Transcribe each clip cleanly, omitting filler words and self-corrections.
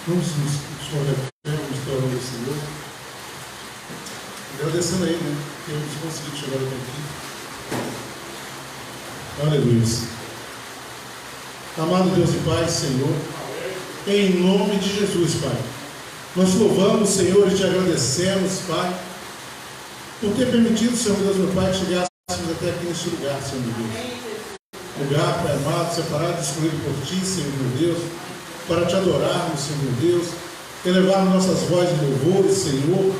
Vamos nos converter, nos tornar o Senhor. Agradecendo a Ele, né? Que temos conseguido chegar até aqui. Aleluia. Amado Deus e Pai, Senhor, em nome de Jesus, Pai, nós louvamos, Senhor, e te agradecemos, Pai, por ter permitido, Senhor Deus, meu Pai, que chegássemos até aqui neste lugar, Senhor Deus. Lugar, Pai amado, separado, escolhido por Ti, Senhor meu Deus, para Te adorarmos, Senhor meu Deus, elevarmos nossas vozes de louvores, Senhor,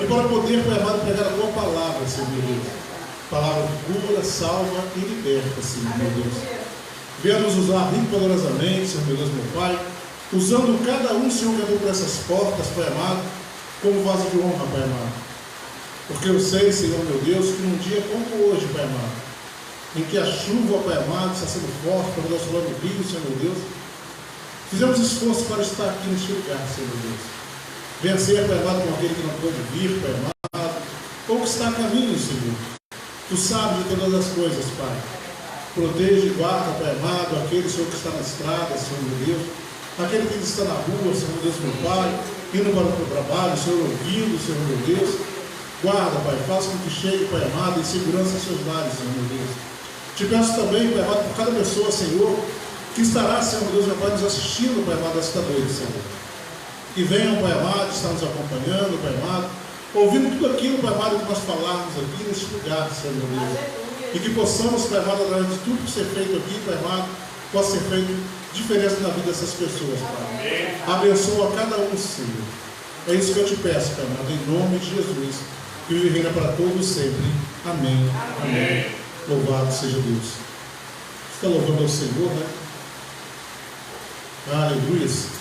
e para poder, Pai amado, pregar a Tua palavra, Senhor meu Deus. Palavra que cura, salva e liberta, Senhor meu Deus. Venha nos usar muito poderosamente, Senhor meu Deus, meu Pai, usando cada um, Senhor, que entrou por essas portas, Pai amado, como vaso de honra, Pai amado. Porque eu sei, Senhor meu Deus, que num dia como hoje, Pai amado, em que a chuva, Pai amado, está sendo forte para o nosso lado do rio, Senhor meu Deus, fizemos esforço para estar aqui neste lugar, Senhor meu Deus. Vencer, Pai amado, com aquele que não pode vir, Pai amado, ou que está a caminho, Senhor. Tu sabes de todas as coisas, Pai. Protege e guarda, Pai amado, aquele, Senhor, que está na estrada, Senhor meu Deus, aquele que está na rua, Senhor meu Deus, meu Pai, indo para o teu trabalho, Senhor, ouvindo, Senhor meu Deus. Guarda, Pai, faça com que chegue, Pai amado, em segurança aos seus lares, Senhor meu Deus. Te peço também, Pai amado, por cada pessoa, Senhor, que estará, Senhor meu Deus, meu Pai, nos assistindo, Pai amado, esta noite, Senhor. Que venham, Pai amado, estar nos acompanhando, Pai amado, ouvindo tudo aquilo, Pai amado, que nós falarmos aqui neste lugar, Senhor meu Deus. E que possamos, Pai amado, através de tudo que ser feito aqui, Pai amado, possa ser feito diferença na vida dessas pessoas, Pai. Abençoa cada um, Senhor. É isso que eu te peço, Pai amado, em nome de Jesus, que vive e reina para todos sempre. Amém. Amém. Louvado seja Deus. Está louvando ao Senhor, né? Aleluia.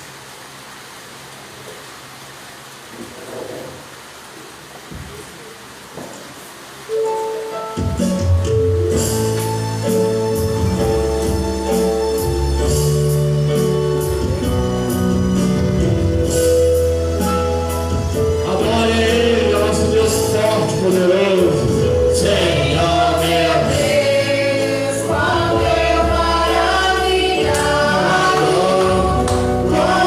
Glória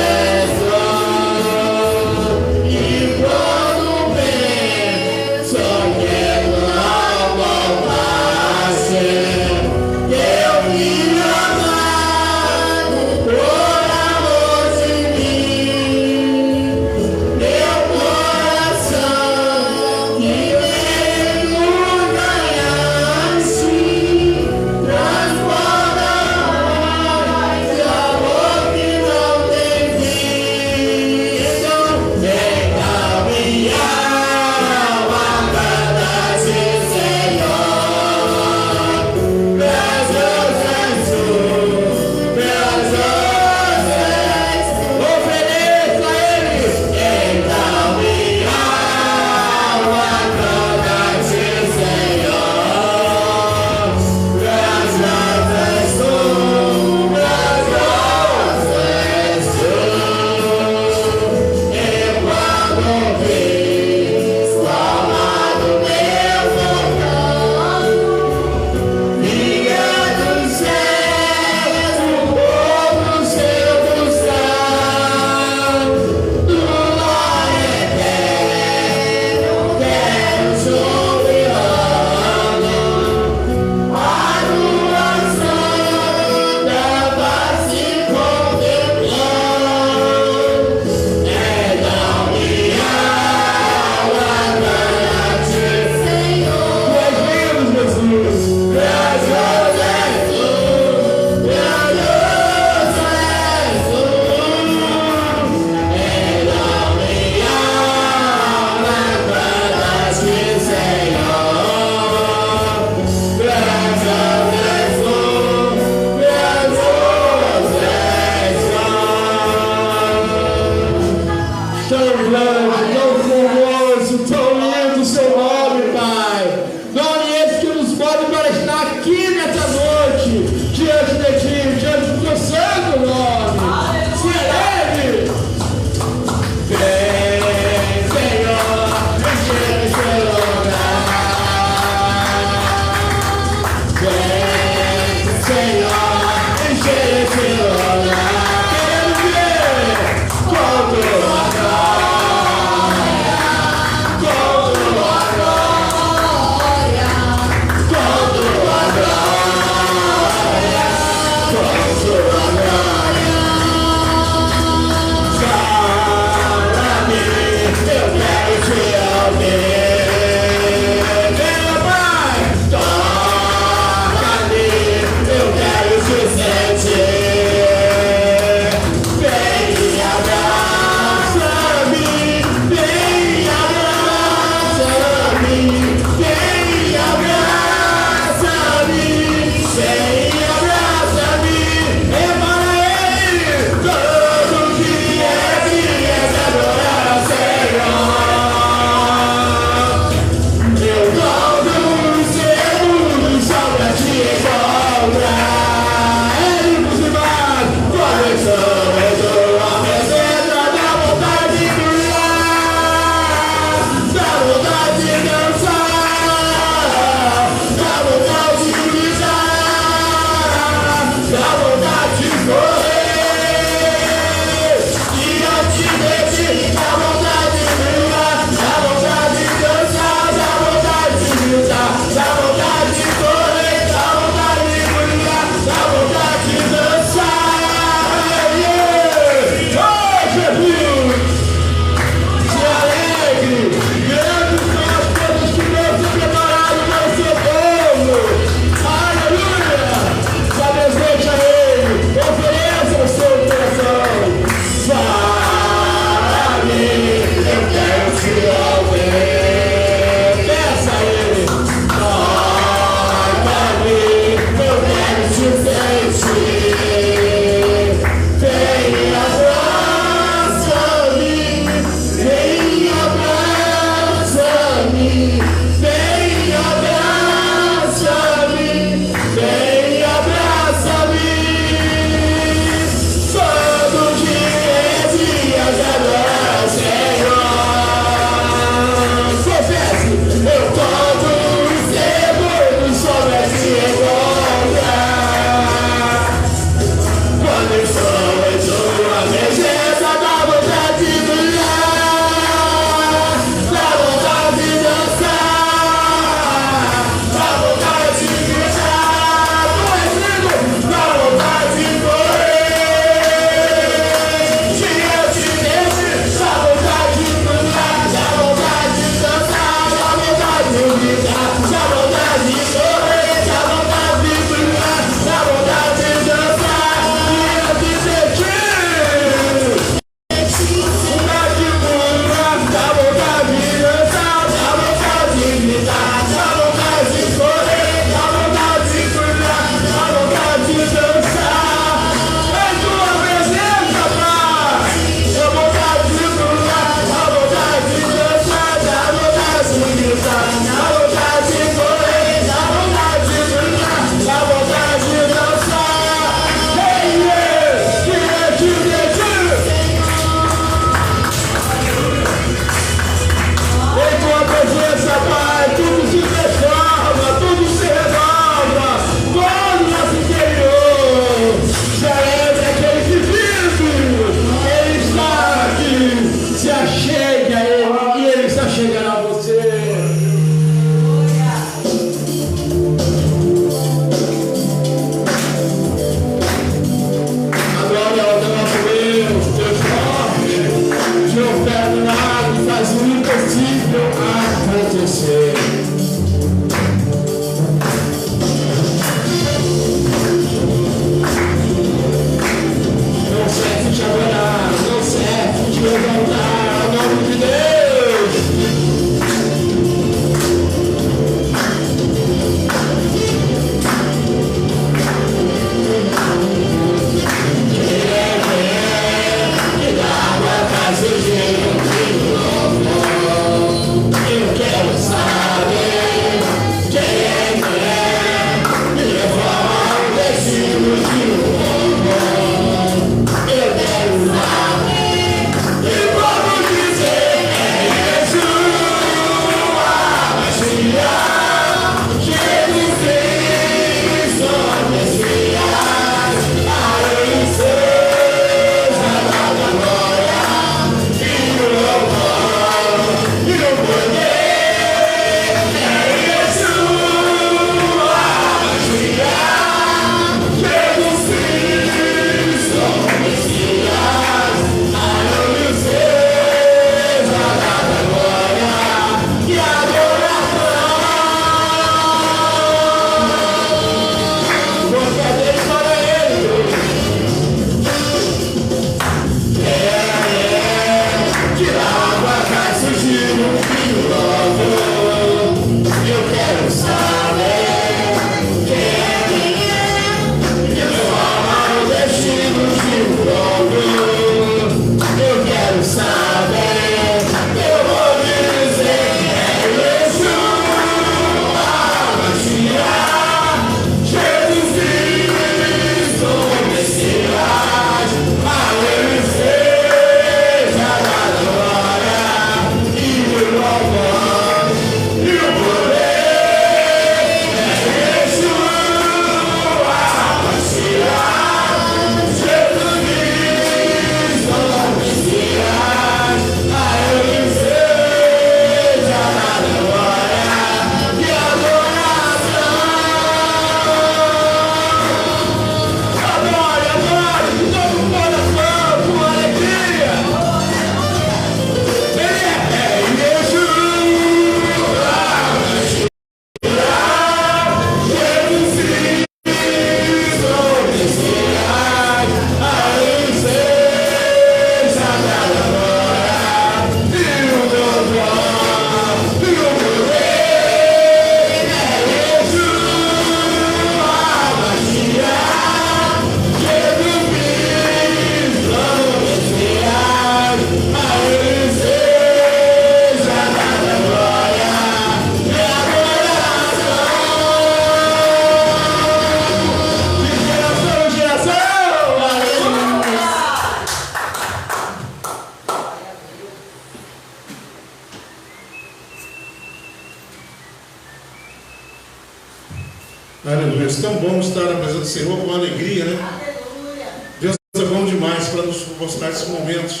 Deus, tão bom estar na presença do Senhor com alegria, né? Aleluia. Deus é bom demais para nos mostrar esses momentos.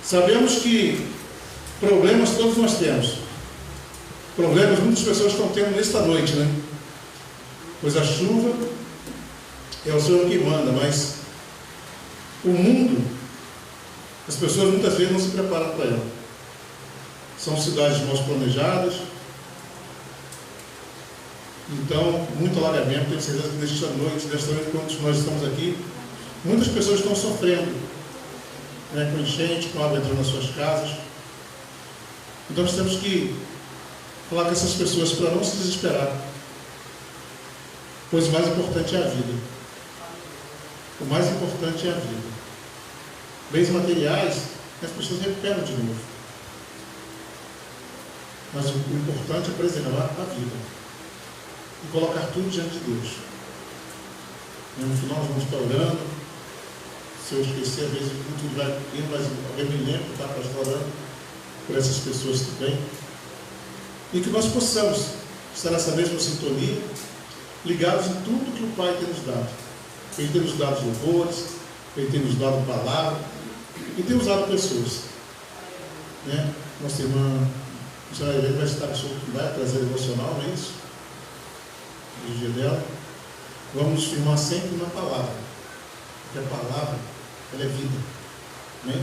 Sabemos que problemas todos nós temos. Problemas muitas pessoas estão tendo nesta noite, né? Pois a chuva é o Senhor que manda, mas o mundo, as pessoas muitas vezes não se preparam para ela. São cidades mal planejadas. Então, muito alagamento. Tenho certeza que nesta noite, quando nós estamos aqui, muitas pessoas estão sofrendo, né, com enchente, com água entrando nas suas casas. Então nós temos que falar com essas pessoas para não se desesperar, pois o mais importante é a vida. O mais importante é a vida. Bens materiais, as pessoas recuperam de novo, mas o importante é preservar a vida e colocar tudo diante de Deus. No final nós vamos estar orando. Se eu esquecer, às vezes tudo vai indo, mas alguém me lembra, tá? Para estar orando por essas pessoas também. E que nós possamos estar nessa mesma sintonia, ligados em tudo que o Pai tem nos dado. Ele tem nos dado louvores, Ele tem nos dado palavra, e tem usado pessoas, né? Nossa irmã, a senhora vai estar que vai trazer devocional, não é isso? O dia dela. Vamos nos firmar sempre na palavra, porque a palavra, ela é vida. Amém?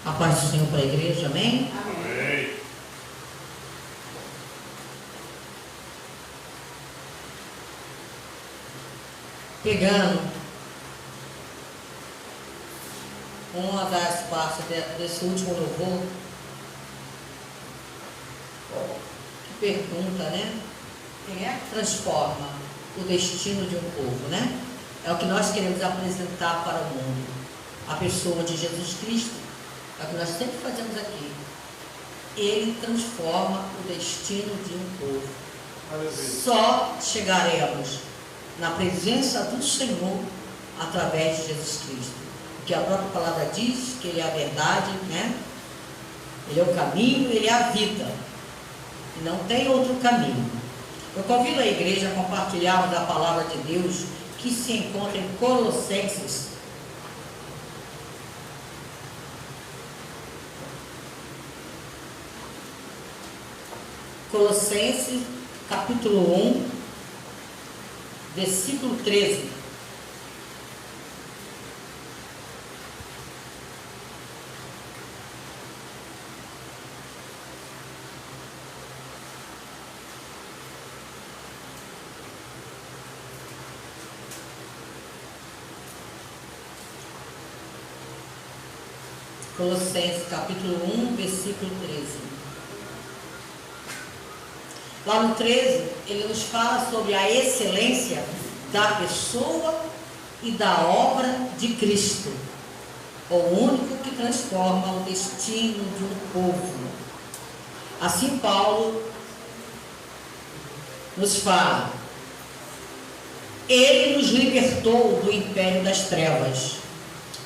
A paz do Senhor para a igreja, amém? Amém. Pegando uma das partes desse último louvor, que pergunta, né? Quem é que transforma o destino de um povo, né? É o que nós queremos apresentar para o mundo. A pessoa de Jesus Cristo. É o que nós sempre fazemos aqui. Ele transforma o destino de um povo. Só chegaremos na presença do Senhor através de Jesus Cristo. Porque a própria palavra diz que Ele é a verdade, né? Ele é o caminho, Ele é a vida. E não tem outro caminho. Eu convido a igreja a compartilhar da palavra de Deus que se encontra em Colossenses. Colossenses, capítulo 1, versículo 13. Colossenses, capítulo 1, versículo 13. Lá no 13, ele nos fala sobre a excelência da pessoa e da obra de Cristo, o único que transforma o destino de um povo. Assim Paulo nos fala: Ele nos libertou do império das trevas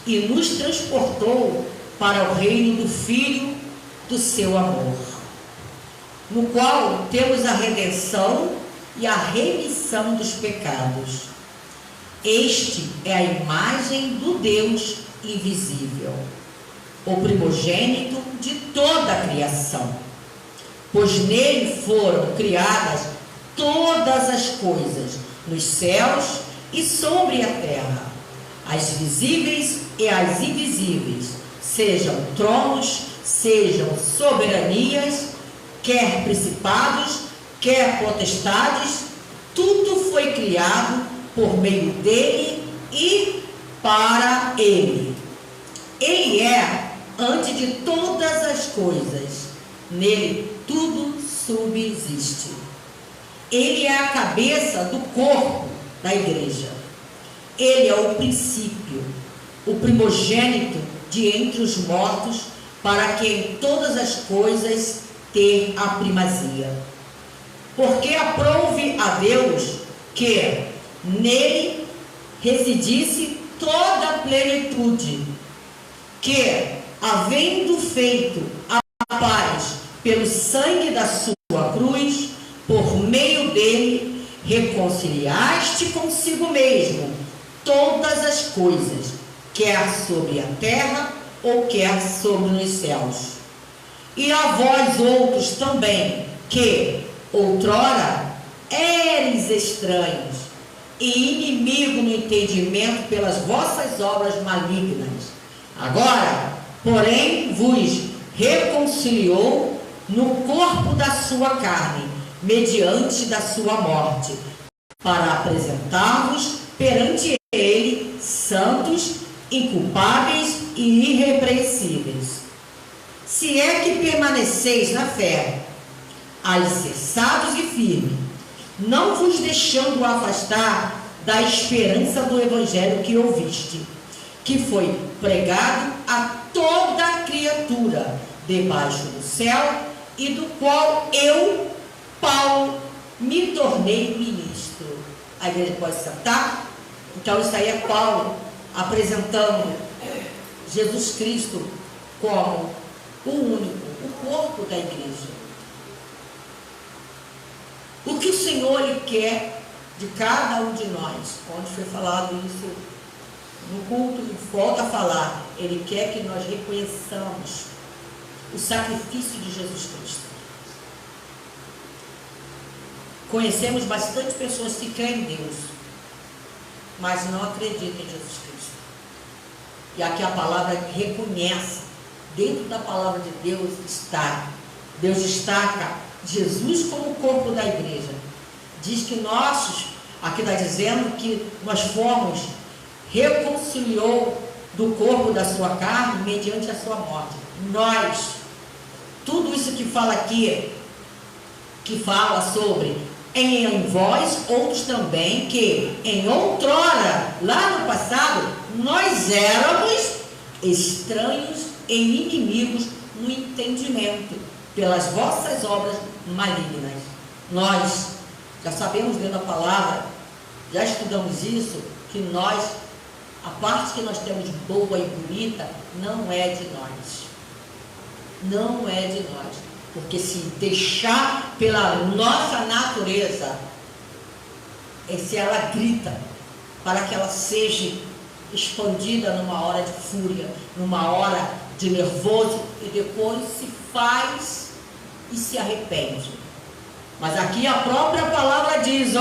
e nos transportou para o reino do Filho do seu amor, no qual temos a redenção e a remissão dos pecados. Este é a imagem do Deus invisível, o primogênito de toda a criação, pois nele foram criadas todas as coisas, nos céus e sobre a terra, as visíveis e as invisíveis, sejam tronos, sejam soberanias, quer principados, quer potestades, tudo foi criado por meio dele e para ele. Ele é antes de todas as coisas, nele tudo subsiste. Ele é a cabeça do corpo da igreja. Ele é o princípio, o primogênito de entre os mortos, para que em todas as coisas ter a primazia. Porque aprouve a Deus que nele residisse toda a plenitude, que, havendo feito a paz pelo sangue da sua cruz, por meio dele reconciliaste consigo mesmo todas as coisas, quer sobre a terra ou quer sobre os céus. E a vós outros também, que outrora eres estranhos e inimigo no entendimento pelas vossas obras malignas, agora, porém, vos reconciliou no corpo da sua carne, mediante da sua morte, para apresentar-vos perante ele santos, inculpáveis e irrepreensíveis. Se é que permaneceis na fé, alicerçados e firmes, não vos deixando afastar da esperança do evangelho que ouviste, que foi pregado a toda a criatura debaixo do céu, e do qual eu, Paulo, me tornei ministro. A igreja pode sentar? Então isso aí é Paulo apresentando Jesus Cristo como o único, o corpo da igreja. O que o Senhor Ele quer de cada um de nós, onde foi falado isso no culto, e volta a falar, Ele quer que nós reconheçamos o sacrifício de Jesus Cristo. Conhecemos bastante pessoas que creem em Deus, mas não acreditam em Jesus Cristo. E aqui a palavra reconhece, dentro da palavra de Deus está, Deus destaca Jesus como o corpo da igreja. Diz que aqui está dizendo que nós fomos, reconciliou do corpo da sua carne mediante a sua morte. Nós, tudo isso que fala aqui, que fala sobre em vós, outros também, que em outrora, lá no passado, nós éramos estranhos e inimigos no entendimento, pelas vossas obras malignas. Nós já sabemos, lendo a palavra, já estudamos isso, que nós, a parte que nós temos de boa e bonita, não é de nós. Não é de nós. Porque se deixar pela nossa natureza, se ela grita, para que ela seja expandida numa hora de fúria, numa hora de nervoso, e depois se faz e se arrepende. Mas aqui a própria palavra diz,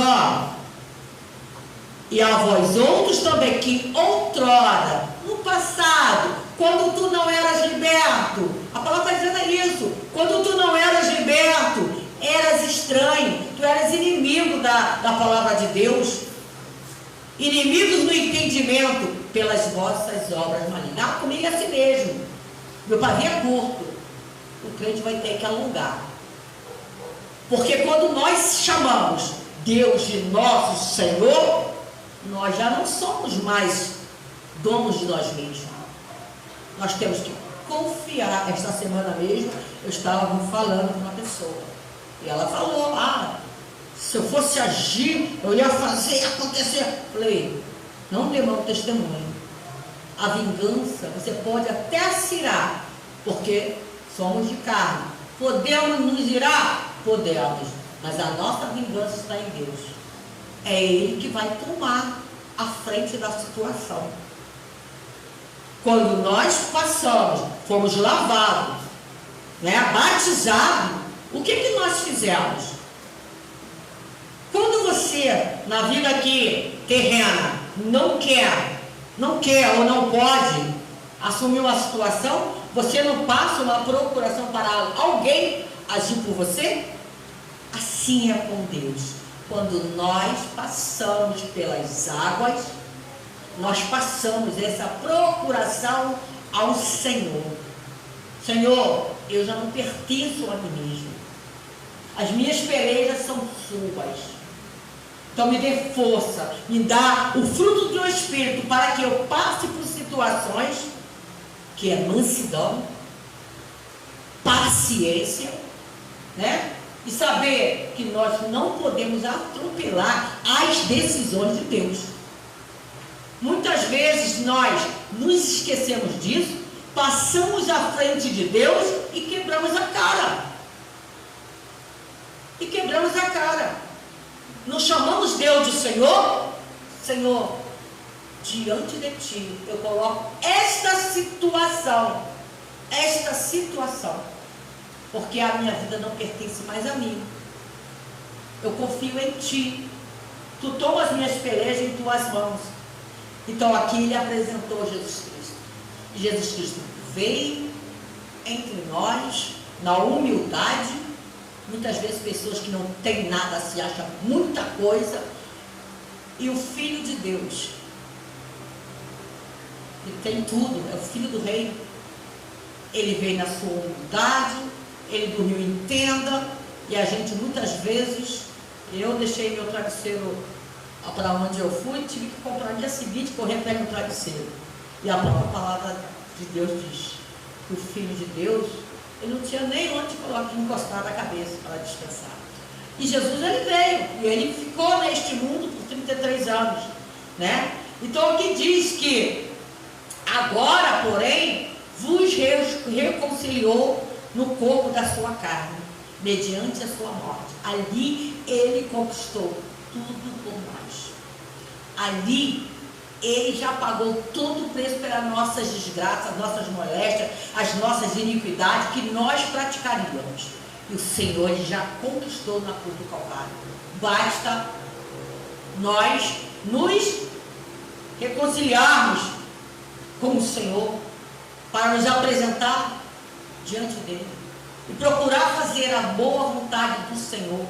e a vós outros também, que outrora, no passado, quando tu não eras liberto, a palavra está dizendo isso, quando tu não eras liberto, eras estranho, tu eras inimigo da palavra de Deus, inimigos no entendimento pelas vossas obras malignas. Comigo é assim mesmo, meu pavio é curto, o crente vai ter que alongar, porque quando nós chamamos Deus de nosso Senhor, nós já não somos mais donos de nós mesmos. Nós temos que confiar. Esta semana mesmo, eu estava falando com uma pessoa, e ela falou, se eu fosse agir, eu ia fazer acontecer. Falei, não dê mau testemunho. A vingança, você pode até acirar, porque somos de carne. Podemos nos irar? Podemos, mas a nossa vingança está em Deus. É Ele que vai tomar a frente da situação. Quando nós passamos, fomos lavados, batizados, o que nós fizemos? Quando você, na vida aqui terrena, não quer ou não pode assumir uma situação, você não passa uma procuração para alguém agir por você? Assim é com Deus. Quando nós passamos pelas águas, nós passamos essa procuração ao Senhor. Senhor, eu já não pertenço a mim mesmo. As minhas pelejas são suas. Então me dê força, me dá o fruto do teu Espírito para que eu passe por situações que é mansidão, paciência, né? E saber que nós não podemos atropelar as decisões de Deus. Muitas vezes nós nos esquecemos disso, passamos à frente de Deus e quebramos a cara. E quebramos a cara. Não chamamos Deus de Senhor? Senhor, diante de Ti eu coloco esta situação, porque a minha vida não pertence mais a mim. Eu confio em Ti. Tu tomas as minhas pelejas em Tuas mãos. Então aqui ele apresentou Jesus Cristo. E Jesus Cristo veio entre nós, na humildade. Muitas vezes pessoas que não têm nada, se acham muita coisa. E o Filho de Deus, ele tem tudo, é o Filho do Rei. Ele veio na sua humildade, ele dormiu em tenda. E a gente muitas vezes, eu deixei meu travesseiro para onde eu fui, tive que comprar no dia seguinte, correr para o travesseiro. E a própria palavra de Deus diz que o Filho de Deus, ele não tinha nem onde encostar a cabeça para descansar. E Jesus, ele veio, e ele ficou neste mundo por 33 anos, né? Então aqui diz que agora, porém, vos reconciliou no corpo da sua carne, mediante a sua morte. Ali ele conquistou tudo por nós. Ali ele já pagou todo o preço pelas nossas desgraças, as nossas moléstias, as nossas iniquidades que nós praticaríamos. E o Senhor, ele já conquistou na cruz do Calvário. Basta nós nos reconciliarmos com o Senhor para nos apresentar diante dele e procurar fazer a boa vontade do Senhor.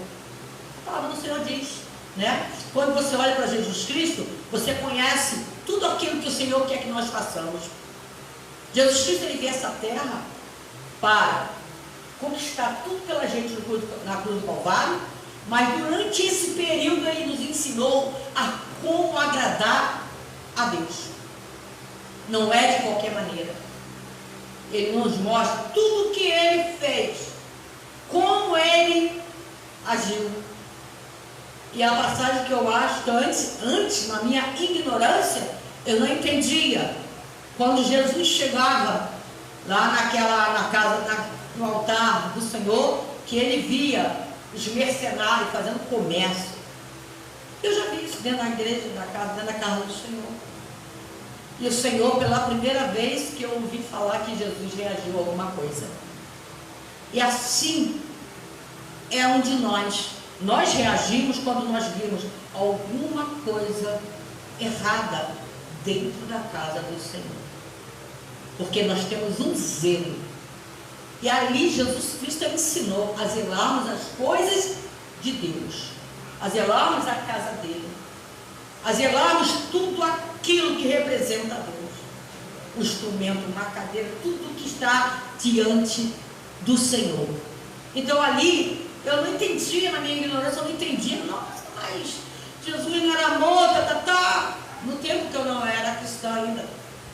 A palavra do Senhor diz, né? Quando você olha para Jesus Cristo, você conhece tudo aquilo que o Senhor quer que nós façamos. Jesus Cristo, ele veio a essa terra para conquistar tudo pela gente na cruz do Calvário, mas durante esse período ele nos ensinou a como agradar a Deus. Não é de qualquer maneira. Ele nos mostra tudo o que ele fez, como ele agiu. E a passagem que eu acho que antes, na minha ignorância, eu não entendia. Quando Jesus chegava lá na casa, no altar do Senhor, que ele via os mercenários fazendo comércio. Eu já vi isso dentro da igreja, dentro da casa do Senhor. E o Senhor, pela primeira vez que eu ouvi falar que Jesus reagiu a alguma coisa. E assim é onde nós reagimos quando nós vimos alguma coisa errada dentro da casa do Senhor. Porque nós temos um zelo. E ali Jesus Cristo ensinou a zelarmos as coisas de Deus, a zelarmos a casa dele, a zelarmos tudo aquilo que representa a Deus, o instrumento, uma cadeira, tudo que está diante do Senhor. Então ali, eu não entendia, na minha ignorância, eu não entendia, nossa, mas Jesus não era amor, no tempo que eu não era cristã ainda,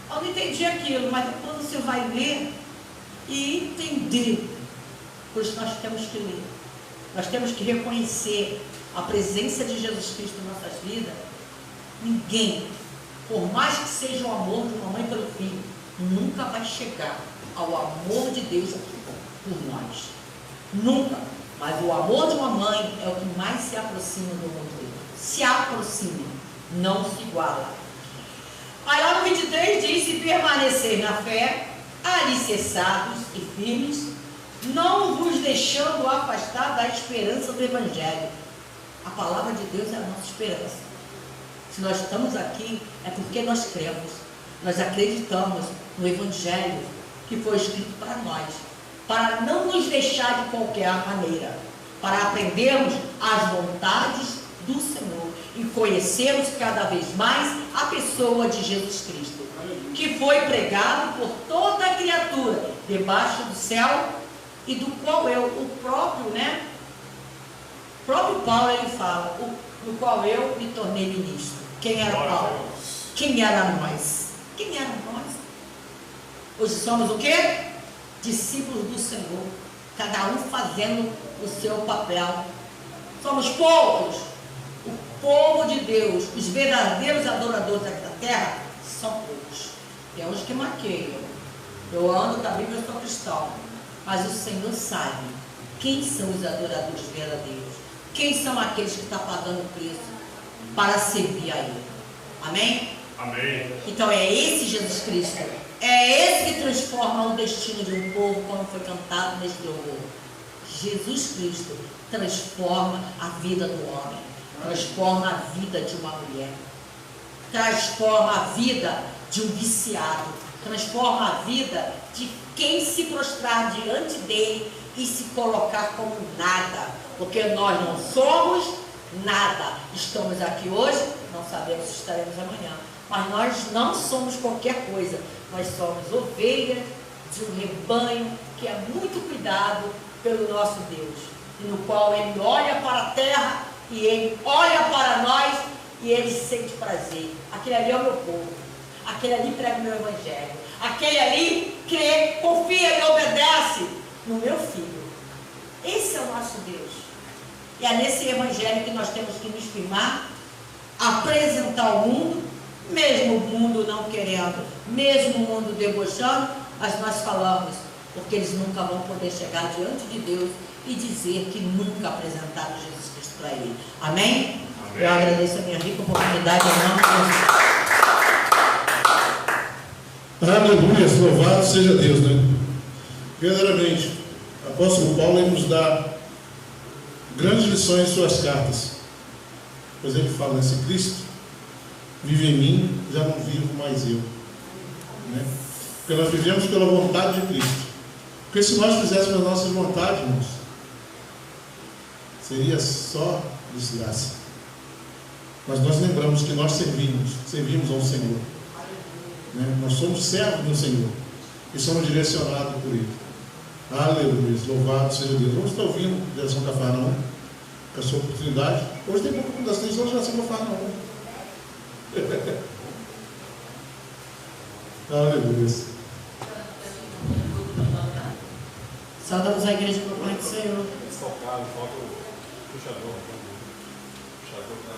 eu não entendia aquilo, mas depois você vai ler e entender. Por isso nós temos que ler, nós temos que reconhecer a presença de Jesus Cristo em nossas vidas. Ninguém, por mais que seja o amor de uma mãe pelo filho, nunca vai chegar ao amor de Deus por nós, nunca. Mas o amor de uma mãe é o que mais se aproxima do mundo, se aproxima, não se iguala. Aí lá no 23 diz: se permanecer na fé, alicerçados e firmes, não vos deixando afastar da esperança do Evangelho. A palavra de Deus é a nossa esperança. Se nós estamos aqui, é porque nós cremos, nós acreditamos no Evangelho que foi escrito para nós, para não nos deixar de qualquer maneira, para aprendermos as vontades do Senhor e conhecermos cada vez mais a pessoa de Jesus Cristo, que foi pregado por toda a criatura debaixo do céu, e do qual o próprio Paulo, ele fala, no qual eu me tornei ministro. Quem era Paulo? Quem era nós? Quem era nós? Hoje somos o quê? Discípulos do Senhor. cada um fazendo o seu papel. Somos poucos. O povo de Deus, os verdadeiros adoradores da terra, são poucos. Tem uns que maqueiam. Eu ando da Bíblia, eu sou cristão. Mas o Senhor sabe quem são os adoradores verdadeiros. Quem são aqueles que estão pagando o preço para servir a Ele. Amém? Amém. Então é esse Jesus Cristo. É esse que transforma o destino de um povo, como foi cantado neste louvor. Jesus Cristo transforma a vida do homem. Transforma a vida de uma mulher. Transforma a vida de um viciado. Transforma a vida de quem se prostrar diante dele e se colocar como nada. Porque nós não somos nada. Estamos aqui hoje, não sabemos se estaremos amanhã. Mas nós não somos qualquer coisa. Nós somos ovelhas de um rebanho que é muito cuidado pelo nosso Deus. E no qual Ele olha para a terra e Ele olha para nós e Ele sente prazer. Aquele ali é o meu povo. Aquele ali prega o meu evangelho. Aquele ali crê, confia e obedece no meu filho. Esse é o nosso Deus. E é nesse evangelho que nós temos que nos firmar, apresentar ao mundo, mesmo o mundo não querendo, mesmo o mundo debochando, mas nós falamos, porque eles nunca vão poder chegar diante de Deus e dizer que nunca apresentaram Jesus Cristo para Ele. Amém? Amém. Eu agradeço a minha rica oportunidade em nome de Jesus. Aleluia, louvado seja Deus, né? Verdadeiramente, o apóstolo Paulo ele nos dá grandes lições em suas cartas. Pois ele fala, né? Se Cristo vive em mim, já não vivo mais eu. Né? Porque nós vivemos pela vontade de Cristo. Porque se nós fizéssemos a nossa vontade, irmãos, seria só desgraça. Mas nós lembramos que nós servimos ao Senhor. Né? Nós somos servos do Senhor e somos direcionados por Ele. Aleluia, louvado seja Deus. Vamos estar ouvindo direção Cafarnaum, com a sua oportunidade. Hoje tem pouco das 3 horas, já se Cafarnaum. Aleluia. Saudamos a igreja do Pai do Senhor. Falta o puxador. Puxador da.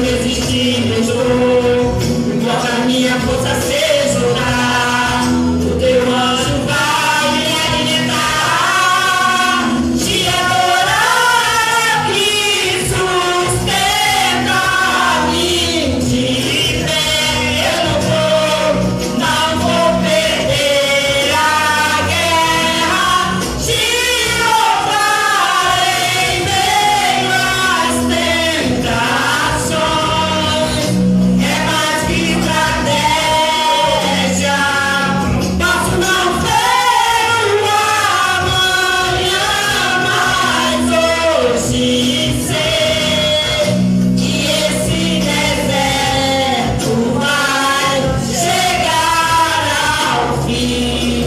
resistindo eu estou, não importa a minha força seja orar, o teu anjo vai me alimentar, te adorar que sustenta-me de pé, eu não vou perder a guerra, te louvarei em meio às tentações, é mais que estratégia, posso não ver o amanhã, mas hoje sei que esse deserto vai chegar ao fim.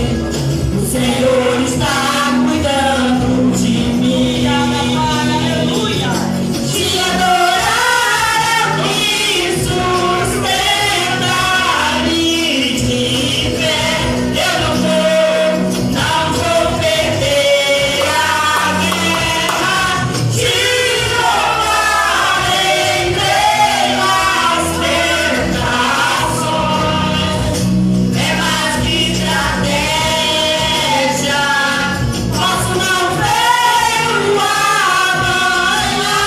O Senhor está cuidando de mim. Aleluia. Te adorar é o que sustenta-me de pé. Eu não vou perder a guerra. Te louvarei em meio às tentações. É mais que estratégia, posso não ver o amanhã,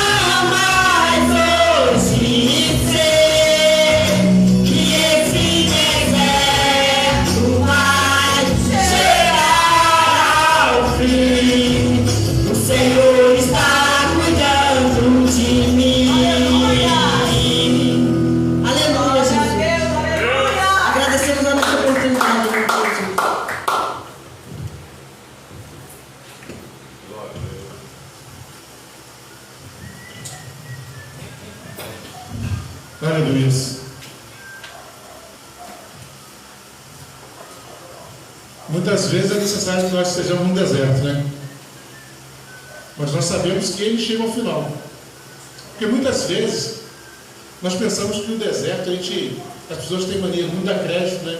mas hoje sei que esse deserto vai chegar ao fim. O Senhor está cuidando de mim. Aleluia, Jesus. Agradecemos a nossa oportunidade, meu Deus. Glória a Deus. Aleluia. Muitas vezes é necessário que nós estejamos no deserto, né? Mas nós sabemos que ele chega ao final. Porque muitas vezes nós pensamos que no deserto as pessoas têm mania muito de dar crédito, né,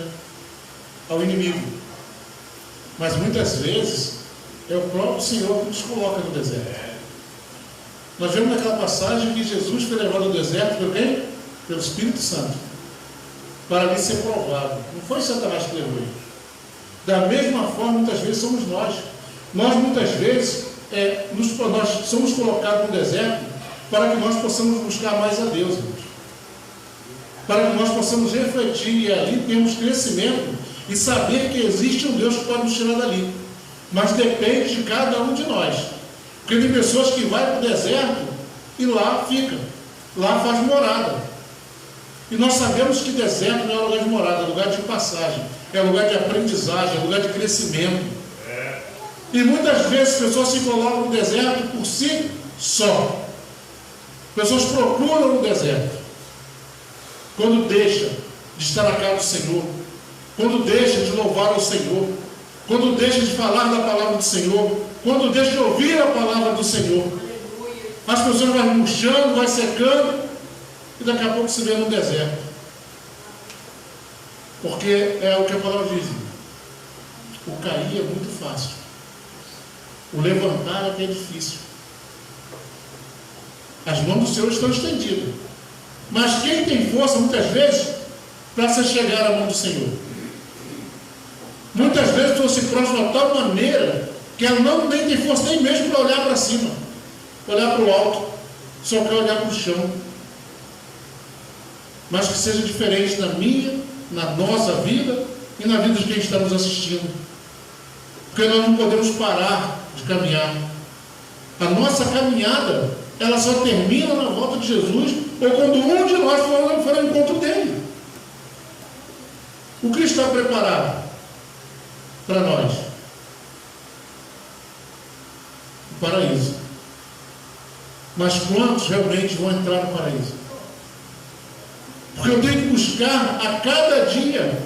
ao inimigo. Mas muitas vezes é o próprio Senhor que nos coloca no deserto. Nós vemos naquela passagem que Jesus foi levado ao deserto por quem? Pelo Espírito Santo, para ali ser provado. Não foi Satanás que levou ele. Da mesma forma, muitas vezes somos nós. Nós muitas vezes nós somos colocados no deserto para que nós possamos buscar mais a Deus, irmãos. Para que nós possamos refletir e ali termos crescimento e saber que existe um Deus que pode nos tirar dali. Mas depende de cada um de nós. Porque tem pessoas que vão para o deserto e lá fica, lá faz morada. E nós sabemos que deserto não é lugar de morada, é lugar de passagem, é lugar de aprendizagem, é lugar de crescimento. E muitas vezes pessoas se colocam no deserto por si só. Pessoas procuram no deserto. Quando deixa de estar na casa do Senhor, quando deixa de louvar ao Senhor, quando deixa de falar da palavra do Senhor, quando deixa de ouvir a palavra do Senhor, as pessoas vão murchando, vai secando, e daqui a pouco se vê no deserto. Porque é o que a palavra diz: o cair é muito fácil, o levantar é que é difícil. As mãos do Senhor estão estendidas, mas quem tem força muitas vezes para se chegar à mão do Senhor? Muitas vezes a pessoa se prostra de tal maneira que ela nem tem força nem mesmo para olhar para cima, olhar para o alto, só quer olhar para o chão. Mas que seja diferente na minha, na nossa vida e na vida de quem está nos assistindo. Porque nós não podemos parar de caminhar. A nossa caminhada, ela só termina na volta de Jesus ou quando um de nós for ao encontro dele. O que está preparado para nós? O paraíso. Mas quantos realmente vão entrar no paraíso? Porque eu tenho que buscar a cada dia,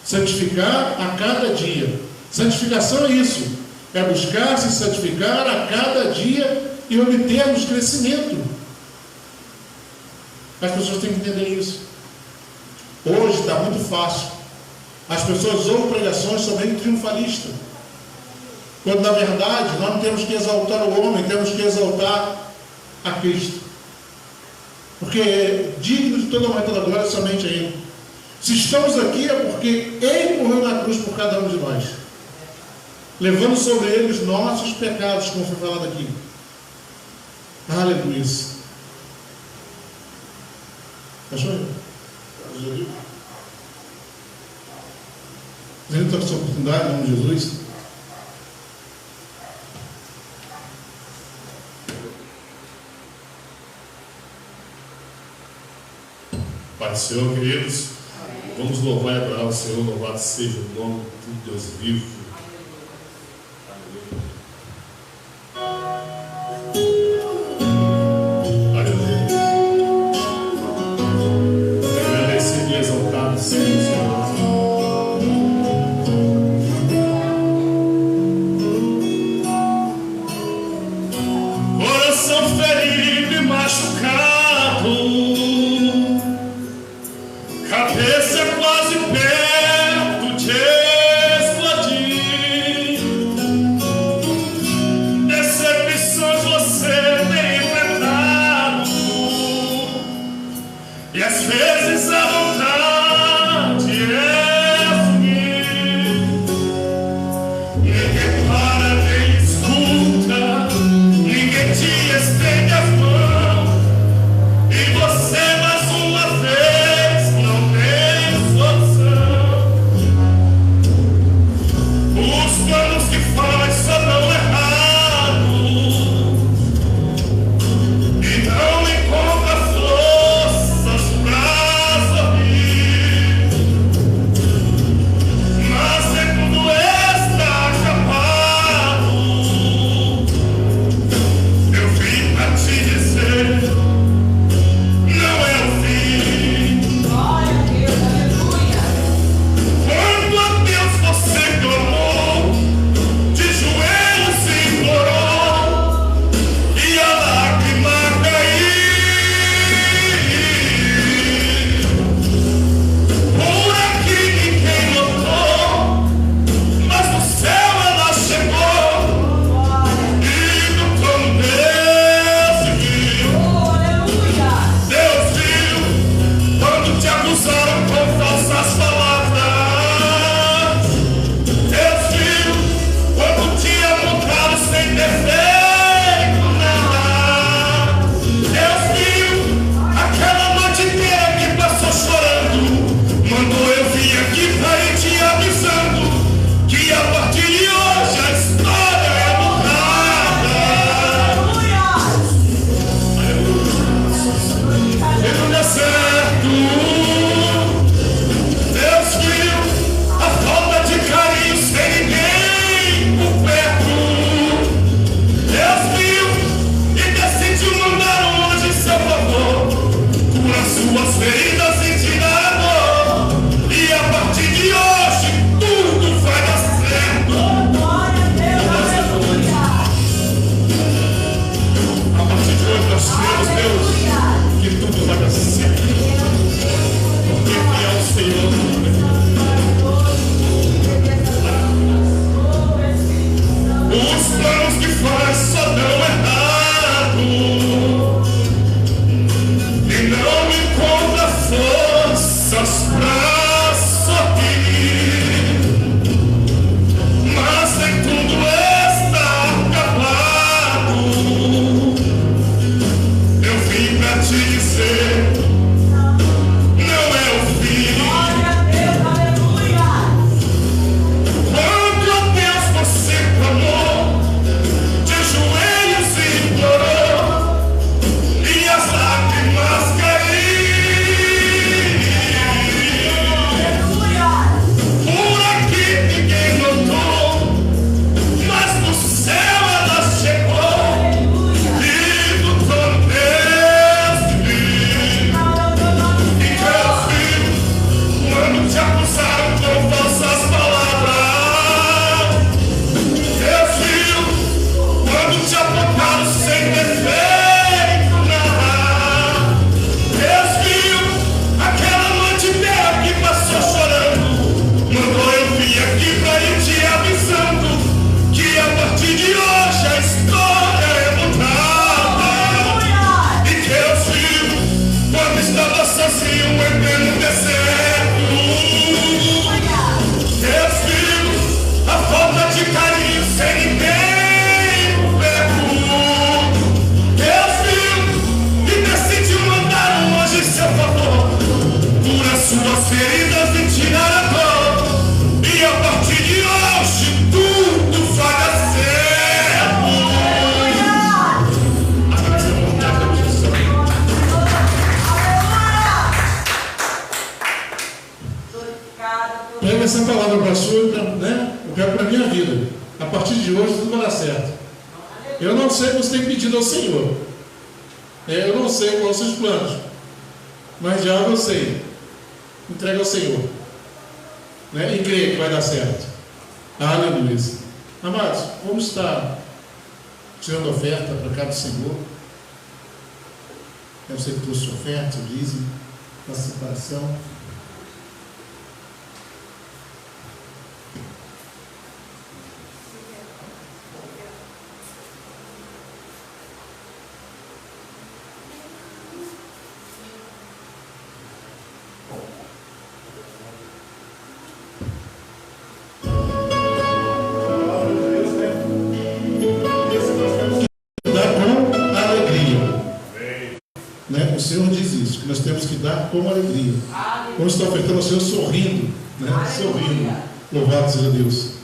santificar a cada dia. Santificação é isso, é buscar se santificar a cada dia e obtermos crescimento. As pessoas têm que entender isso. Hoje está muito fácil. As pessoas ouvem pregações somente triunfalistas, quando na verdade nós não temos que exaltar o homem, temos que exaltar a Cristo. porque é digno de toda honra e toda glória somente a Ele. Se estamos aqui é porque Ele morreu na cruz por cada um de nós, levando sobre Ele os nossos pecados, como foi falado aqui. Aleluia. Achou aí? Deus está com essa oportunidade, em nome de Jesus. Pai do Senhor, queridos, vamos louvar e adorar o Senhor. Louvado seja o nome do Deus vivo. sozinho em pleno deserto. Teus filhos, a falta de carinho sem ninguém por perto. Teus filhos, e decidiu mandar um anjo em seu favor, cura suas feridas e tirar a dor. E a partir de hoje tudo vai dar certo. Pega essa palavra para a sua, né? Eu quero para a minha vida. A partir de hoje tudo vai dar certo. Eu não sei o que você tem pedido ao Senhor. Eu não sei quais são os seus planos. Mas já eu sei. Entrega ao Senhor. Né? E creia que vai dar certo. Aleluia. Amados, vamos estar tirando oferta para cá do Senhor. Eu sei que trouxe oferta, dízimo, para separação. O Senhor diz isso, que nós temos que dar com alegria. Vamos estar ofertando ao Senhor sorrindo, né? Sorrindo. Louvado seja Deus.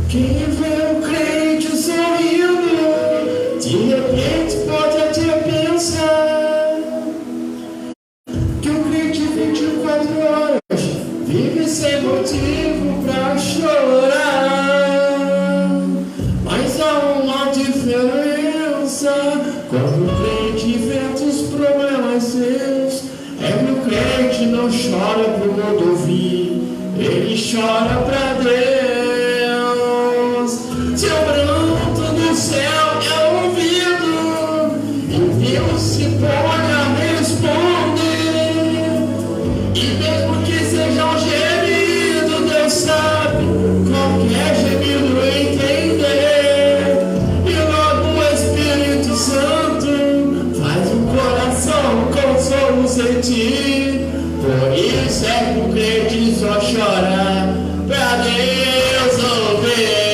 Quem vê o crente sorrindo, de repente pode até pensar que o crente 24 horas vive sem motivo pra chorar. Mas há uma diferença quando o crente enfrenta os problemas seus. É que o crente não chora pro mundo ouvir, ele chora pra Deus. Seu pranto do céu é ouvido e Deus se põe a responder. E mesmo que seja um gemido, Deus sabe qualquer gemido entender. E logo o Espírito Santo faz o coração consolo sentir. Por isso é que o crente só chora pra Deus ouvir.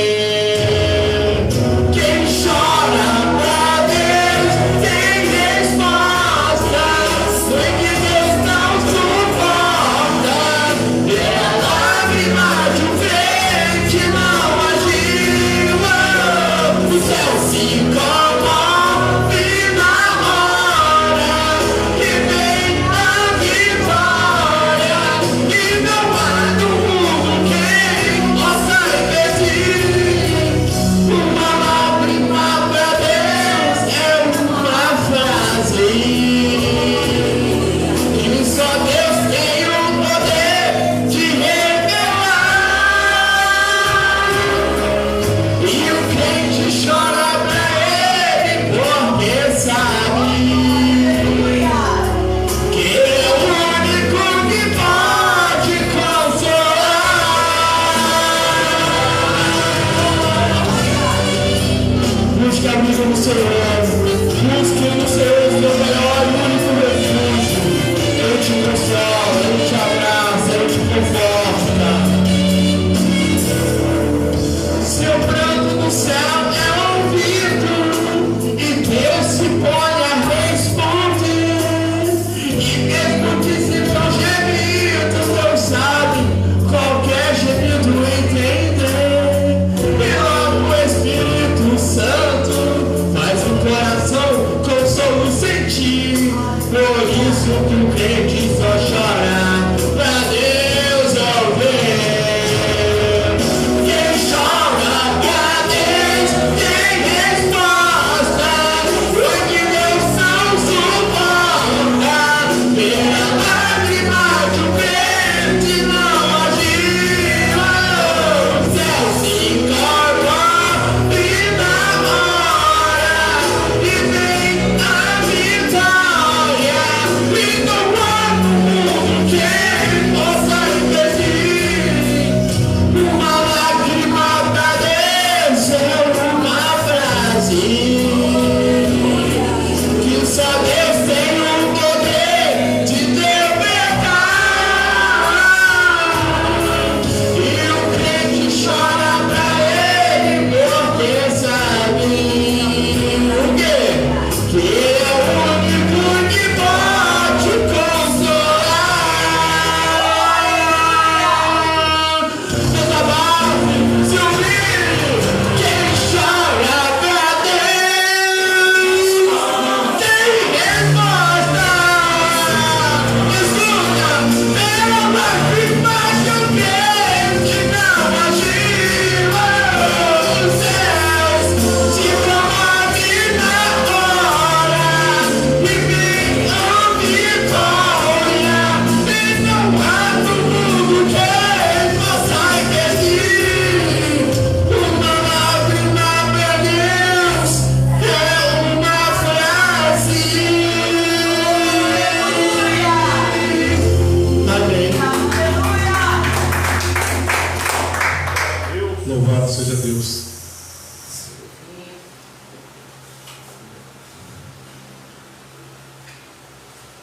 Yeah.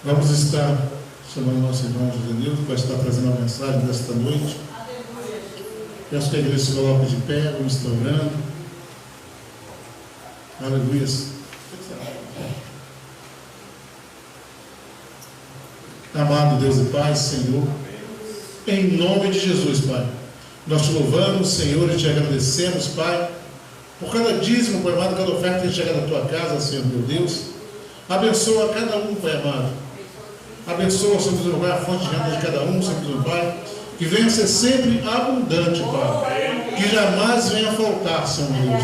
Vamos estar chamando nosso irmão José Nildo, que vai estar trazendo a mensagem desta noite. Peço que a igreja se coloque de pé, vamos estar orando. Aleluia. Amado Deus e Pai, Senhor, em nome de Jesus, Pai, nós te louvamos, Senhor, e te agradecemos, Pai, por cada dízimo, Pai amado, cada oferta que chega na tua casa, Senhor, meu Deus. Abençoa cada um, Pai amado. Abençoa, Senhor, meu Pai, a fonte de renda de cada um, Senhor, meu Pai, que venha ser sempre abundante, Pai, que jamais venha faltar, Senhor, meu Deus.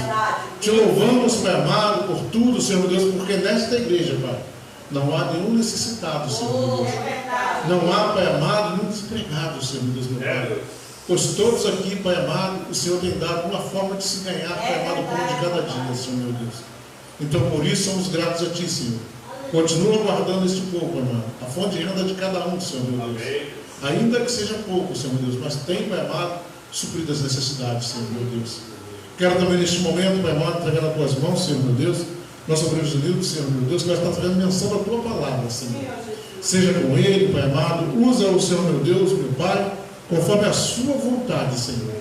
Te louvamos, Pai amado, por tudo, Senhor, meu Deus, porque nesta igreja, Pai, não há nenhum necessitado, Senhor, meu Deus. Não há, Pai amado, nenhum desempregado, Senhor, meu Deus, meu Pai. Pois todos aqui, Pai amado, o Senhor tem dado uma forma de se ganhar, Pai amado, o pão de cada dia, Senhor, meu Deus. Então, por isso, somos gratos a Ti, Senhor. Continua guardando este povo, Pai amado, a fonte de renda de cada um, Senhor, meu Deus. Ainda que seja pouco, Senhor, meu Deus, mas tem, Pai amado, suprido as necessidades, Senhor, meu Deus. Quero também, neste momento, Pai amado, entregar nas Tuas mãos, Senhor, meu Deus, nosso obreiro Nildo, Senhor, meu Deus, que vai estar fazendo menção da Tua palavra, Senhor. Seja com ele, Pai amado, usa o Senhor, meu Deus, meu Pai, conforme a Sua vontade, Senhor.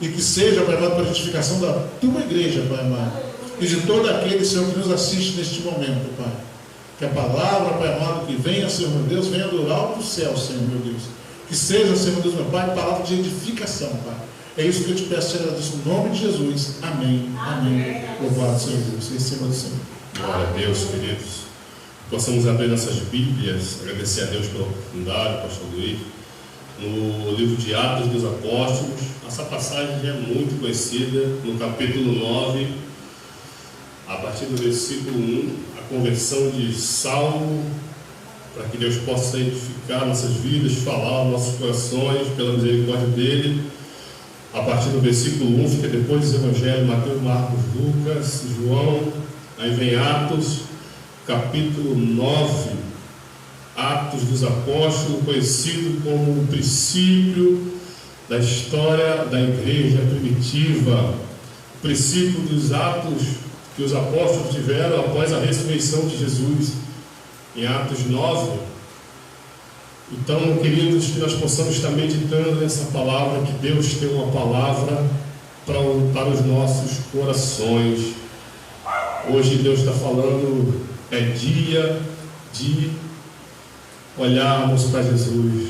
E que seja, Pai amado, para a edificação da Tua igreja, Pai amado, e de todo aquele, Senhor, que nos assiste neste momento, Pai. Que a palavra, Pai amado, que venha, Senhor, meu Deus, venha do alto do céu, Senhor, meu Deus. Que seja, Senhor, meu Deus, meu Pai, palavra de edificação, Pai. É isso que eu te peço, te agradeço no nome de Jesus. Amém. Amém. Louvado seja Deus. Em cima do Senhor. Glória a Deus, queridos. Possamos abrir nossas Bíblias, agradecer a Deus pela oportunidade, pastor Luiz. No livro de Atos dos Apóstolos, essa passagem é muito conhecida, no capítulo 9, a partir do versículo 1, a conversão de Saulo, para que Deus possa edificar nossas vidas, falar aos nossos corações, pela misericórdia dele. A partir do versículo 1, fica depois dos Evangelhos, Mateus, Marcos, Lucas, João. Aí vem Atos, capítulo 9, Atos dos Apóstolos, conhecido como o princípio da história da igreja primitiva, o princípio dos atos que os apóstolos tiveram após a ressurreição de Jesus, em Atos 9. Então, queridos, que nós possamos estar meditando nessa palavra, que Deus tem uma palavra para os nossos corações. Hoje Deus está falando, é dia de olharmos para Jesus.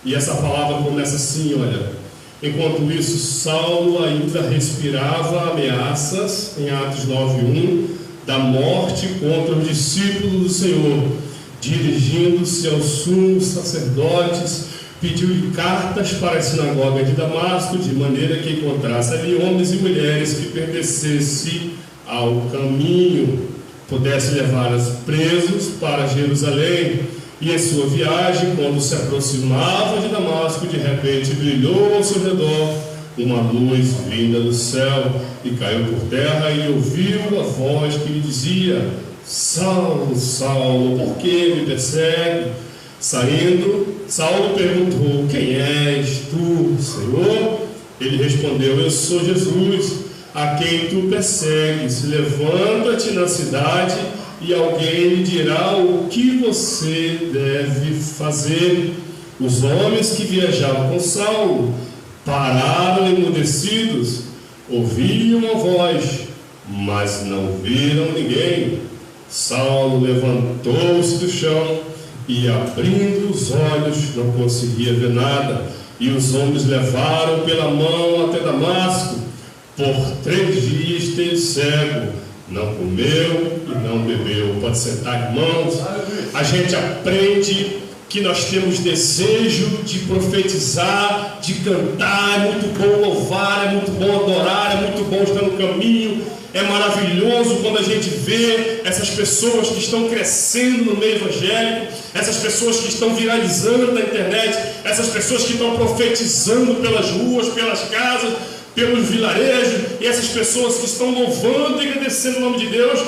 E essa palavra começa assim, olha. Enquanto isso, Saulo ainda respirava ameaças, em Atos 9:1, da morte contra os discípulos do Senhor. Dirigindo-se aos sumos sacerdotes, pediu-lhe cartas para a sinagoga de Damasco, de maneira que encontrasse ali homens e mulheres que pertencessem ao caminho, pudesse levá-los presos para Jerusalém. E em sua viagem, quando se aproximava de Damasco, de repente brilhou ao seu redor uma luz vinda do céu, e caiu por terra, e ouviu a voz que lhe dizia: Saulo, Saulo, por que me persegue? Saindo, Saulo perguntou: Quem és tu, Senhor? Ele respondeu: Eu sou Jesus, a quem tu persegues. Levanta-te na cidade, e alguém lhe dirá o que você deve fazer. Os homens que viajavam com Saulo pararam emudecidos, ouviam a voz, mas não viram ninguém. Saulo levantou-se do chão e, abrindo os olhos, não conseguia ver nada. E os homens levaram pela mão até Damasco. Por 3 dias esteve cego, não comeu e não bebeu. Pode sentar, irmãos. A gente aprende que nós temos desejo de profetizar, de cantar. É muito bom louvar, é muito bom adorar, é muito bom estar no caminho. É maravilhoso quando a gente vê essas pessoas que estão crescendo no meio evangélico, essas pessoas que estão viralizando na internet, essas pessoas que estão profetizando pelas ruas, pelas casas, pelos vilarejos, e essas pessoas que estão louvando e agradecendo o nome de Deus,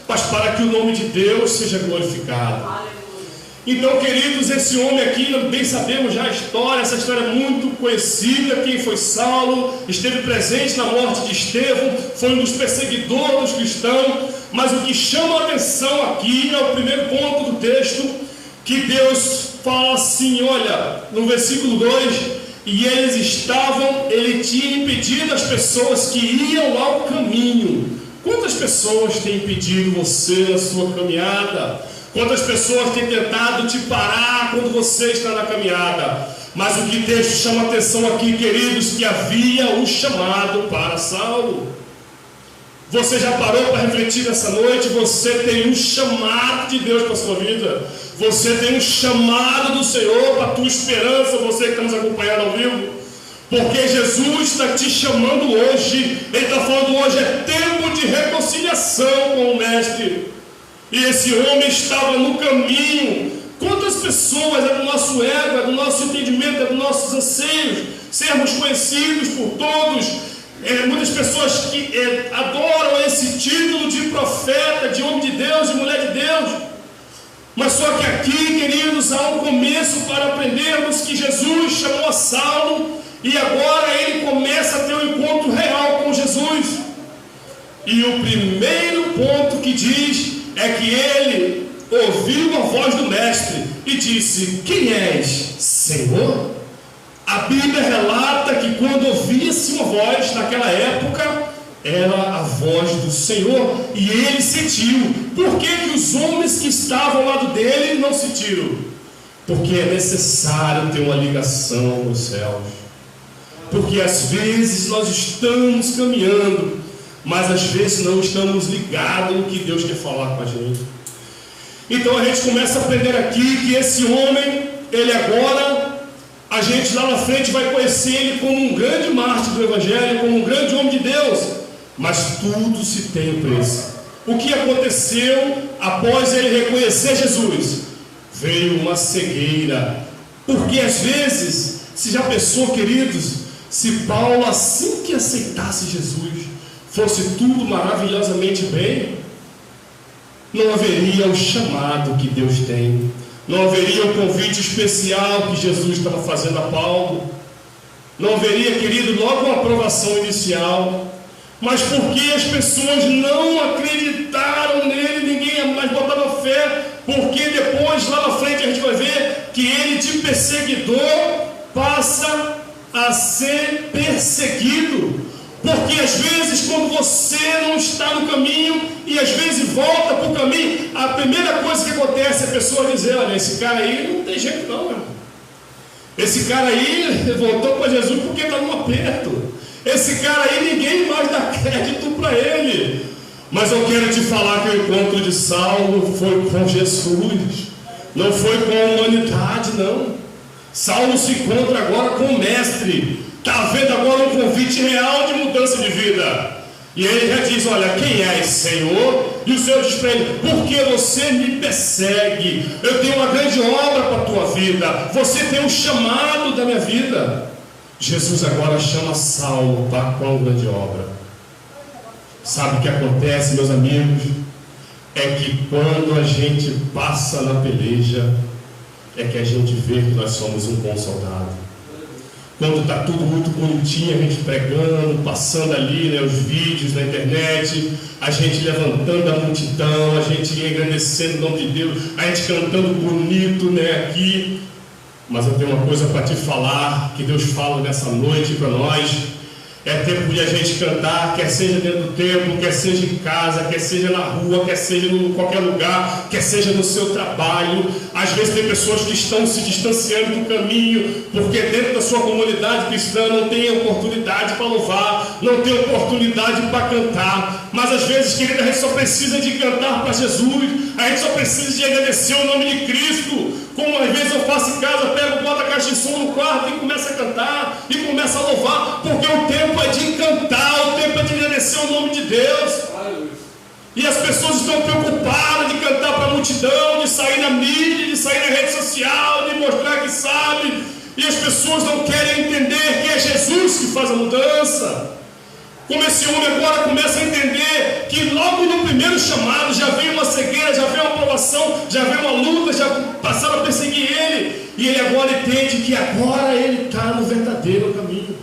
mas para que o nome de Deus seja glorificado. Então, queridos, esse homem aqui, bem sabemos já a história, essa história é muito conhecida. Quem foi Saulo, esteve presente na morte de Estevão, foi um dos perseguidores dos cristãos. Mas o que chama a atenção aqui é o primeiro ponto do texto, que Deus fala assim, olha, no versículo 2, e ele tinha impedido as pessoas que iam ao caminho. Quantas pessoas têm impedido você na sua caminhada? Quantas pessoas têm tentado te parar quando você está na caminhada? Mas o que o texto chama a atenção aqui, queridos, que havia um chamado para Saulo. Você já parou para refletir nessa noite? Você tem um chamado de Deus para a sua vida. Você tem um chamado do Senhor para a tua esperança, você que está nos acompanhando ao vivo. Porque Jesus está te chamando hoje. Ele está falando hoje, é tempo de reconciliação com o Mestre. E esse homem estava no caminho. Quantas pessoas, é do nosso ego, é do nosso entendimento, é dos nossos anseios, sermos conhecidos por todos. Muitas pessoas que adoram esse título de profeta, de homem de Deus, de mulher de Deus. Mas só que aqui, queridos, há um começo para aprendermos que Jesus chamou a Saulo e agora ele começa a ter um encontro real com Jesus. E o primeiro ponto que diz é que ele ouviu a voz do Mestre e disse: quem és, Senhor? A Bíblia relata que quando ouvia-se uma voz, naquela época, era a voz do Senhor, e ele sentiu. Por que que os homens que estavam ao lado dele não sentiram? Porque é necessário ter uma ligação nos céus. Porque às vezes nós estamos caminhando, mas às vezes não estamos ligados no que Deus quer falar com a gente. Então a gente começa a aprender aqui que esse homem, ele agora, a gente lá na frente vai conhecer ele como um grande mártir do Evangelho, como um grande homem de Deus. Mas tudo se tem um preço. O que aconteceu após ele reconhecer Jesus? Veio uma cegueira. Porque às vezes, se já pensou, queridos, se Paulo, assim que aceitasse Jesus, fosse tudo maravilhosamente bem, não haveria o chamado que Deus tem, não haveria o convite especial que Jesus estava fazendo a Paulo, não haveria, querido, logo uma aprovação inicial. Mas porque as pessoas não acreditaram nele, ninguém mais botava fé, porque depois, lá na frente, a gente vai ver que ele de perseguidor passa a ser perseguido. Porque às vezes, quando você não está no caminho e às vezes volta para o caminho, a primeira coisa que acontece é a pessoa dizer: olha, esse cara aí não tem jeito não, meu. Esse cara aí voltou para Jesus porque está num aperto. Esse cara aí ninguém mais dá crédito para ele. Mas eu quero te falar que o encontro de Saulo foi com Jesus, não foi com a humanidade, não. Saulo se encontra agora com o Mestre, está vendo agora um convite real de mudança de vida. E ele já diz: olha, quem és, Senhor? E o Senhor diz para ele: porque você me persegue? Eu tenho uma grande obra para a tua vida, você tem um chamado da minha vida. Jesus agora chama Saulo para qual grande obra? Sabe o que acontece, meus amigos? É que quando a gente passa na peleja, é que a gente vê que nós somos um bom soldado. Quando está tudo muito bonitinho, a gente pregando, passando ali, né, os vídeos na internet, a gente levantando a multidão, a gente engrandecendo o nome de Deus, a gente cantando bonito, né, aqui. Mas eu tenho uma coisa para te falar, que Deus fala nessa noite para nós. É tempo de a gente cantar, quer seja dentro do templo, quer seja em casa, quer seja na rua, quer seja em qualquer lugar, quer seja no seu trabalho. Às vezes tem pessoas que estão se distanciando do caminho, porque dentro da sua comunidade cristã não tem oportunidade para louvar, não tem oportunidade para cantar. Mas às vezes, querida, a gente só precisa de cantar para Jesus, a gente só precisa de agradecer o nome de Cristo. Como às vezes eu faço em casa, pego, boto a caixa de som no quarto e começo a cantar, e começo a louvar, porque o tempo é de cantar, o tempo é de agradecer o nome de Deus. E as pessoas estão preocupadas de cantar para a multidão, de sair na mídia, de sair na rede social, de mostrar que sabe, e as pessoas não querem entender que é Jesus que faz a mudança. Como esse homem agora começa a entender que logo no primeiro chamado já veio uma cegueira, já veio uma provação, já veio uma luta, já passaram a perseguir ele, e ele agora entende que agora ele está no verdadeiro caminho.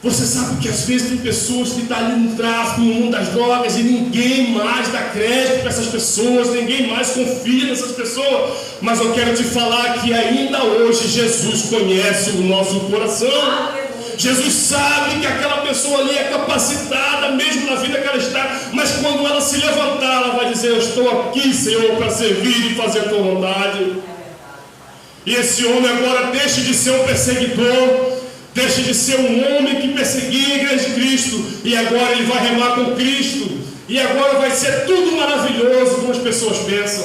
Você sabe que às vezes tem pessoas que estão ali no tráfico, no mundo das drogas, e ninguém mais dá crédito para essas pessoas, ninguém mais confia nessas pessoas. Mas eu quero te falar que ainda hoje Jesus conhece o nosso coração. Jesus sabe que aquela pessoa ali é capacitada, mesmo na vida que ela está, mas quando ela se levantar, ela vai dizer: eu estou aqui, Senhor, para servir e fazer a tua vontade. E esse homem agora deixa de ser um perseguidor, deixa de ser um homem que perseguia a igreja de Cristo, e agora ele vai remar com Cristo, e agora vai ser tudo maravilhoso, como as pessoas pensam.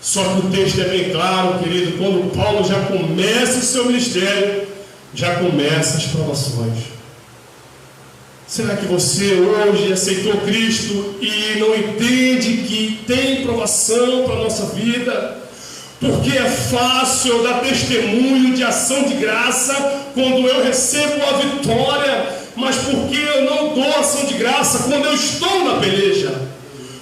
Só que o texto é bem claro, querido, quando Paulo já começa o seu ministério, já começa as provações. Será que você hoje aceitou Cristo e não entende que tem provação para a nossa vida? Porque é fácil eu dar testemunho de ação de graça quando eu recebo a vitória, mas porque eu não dou ação de graça quando eu estou na peleja?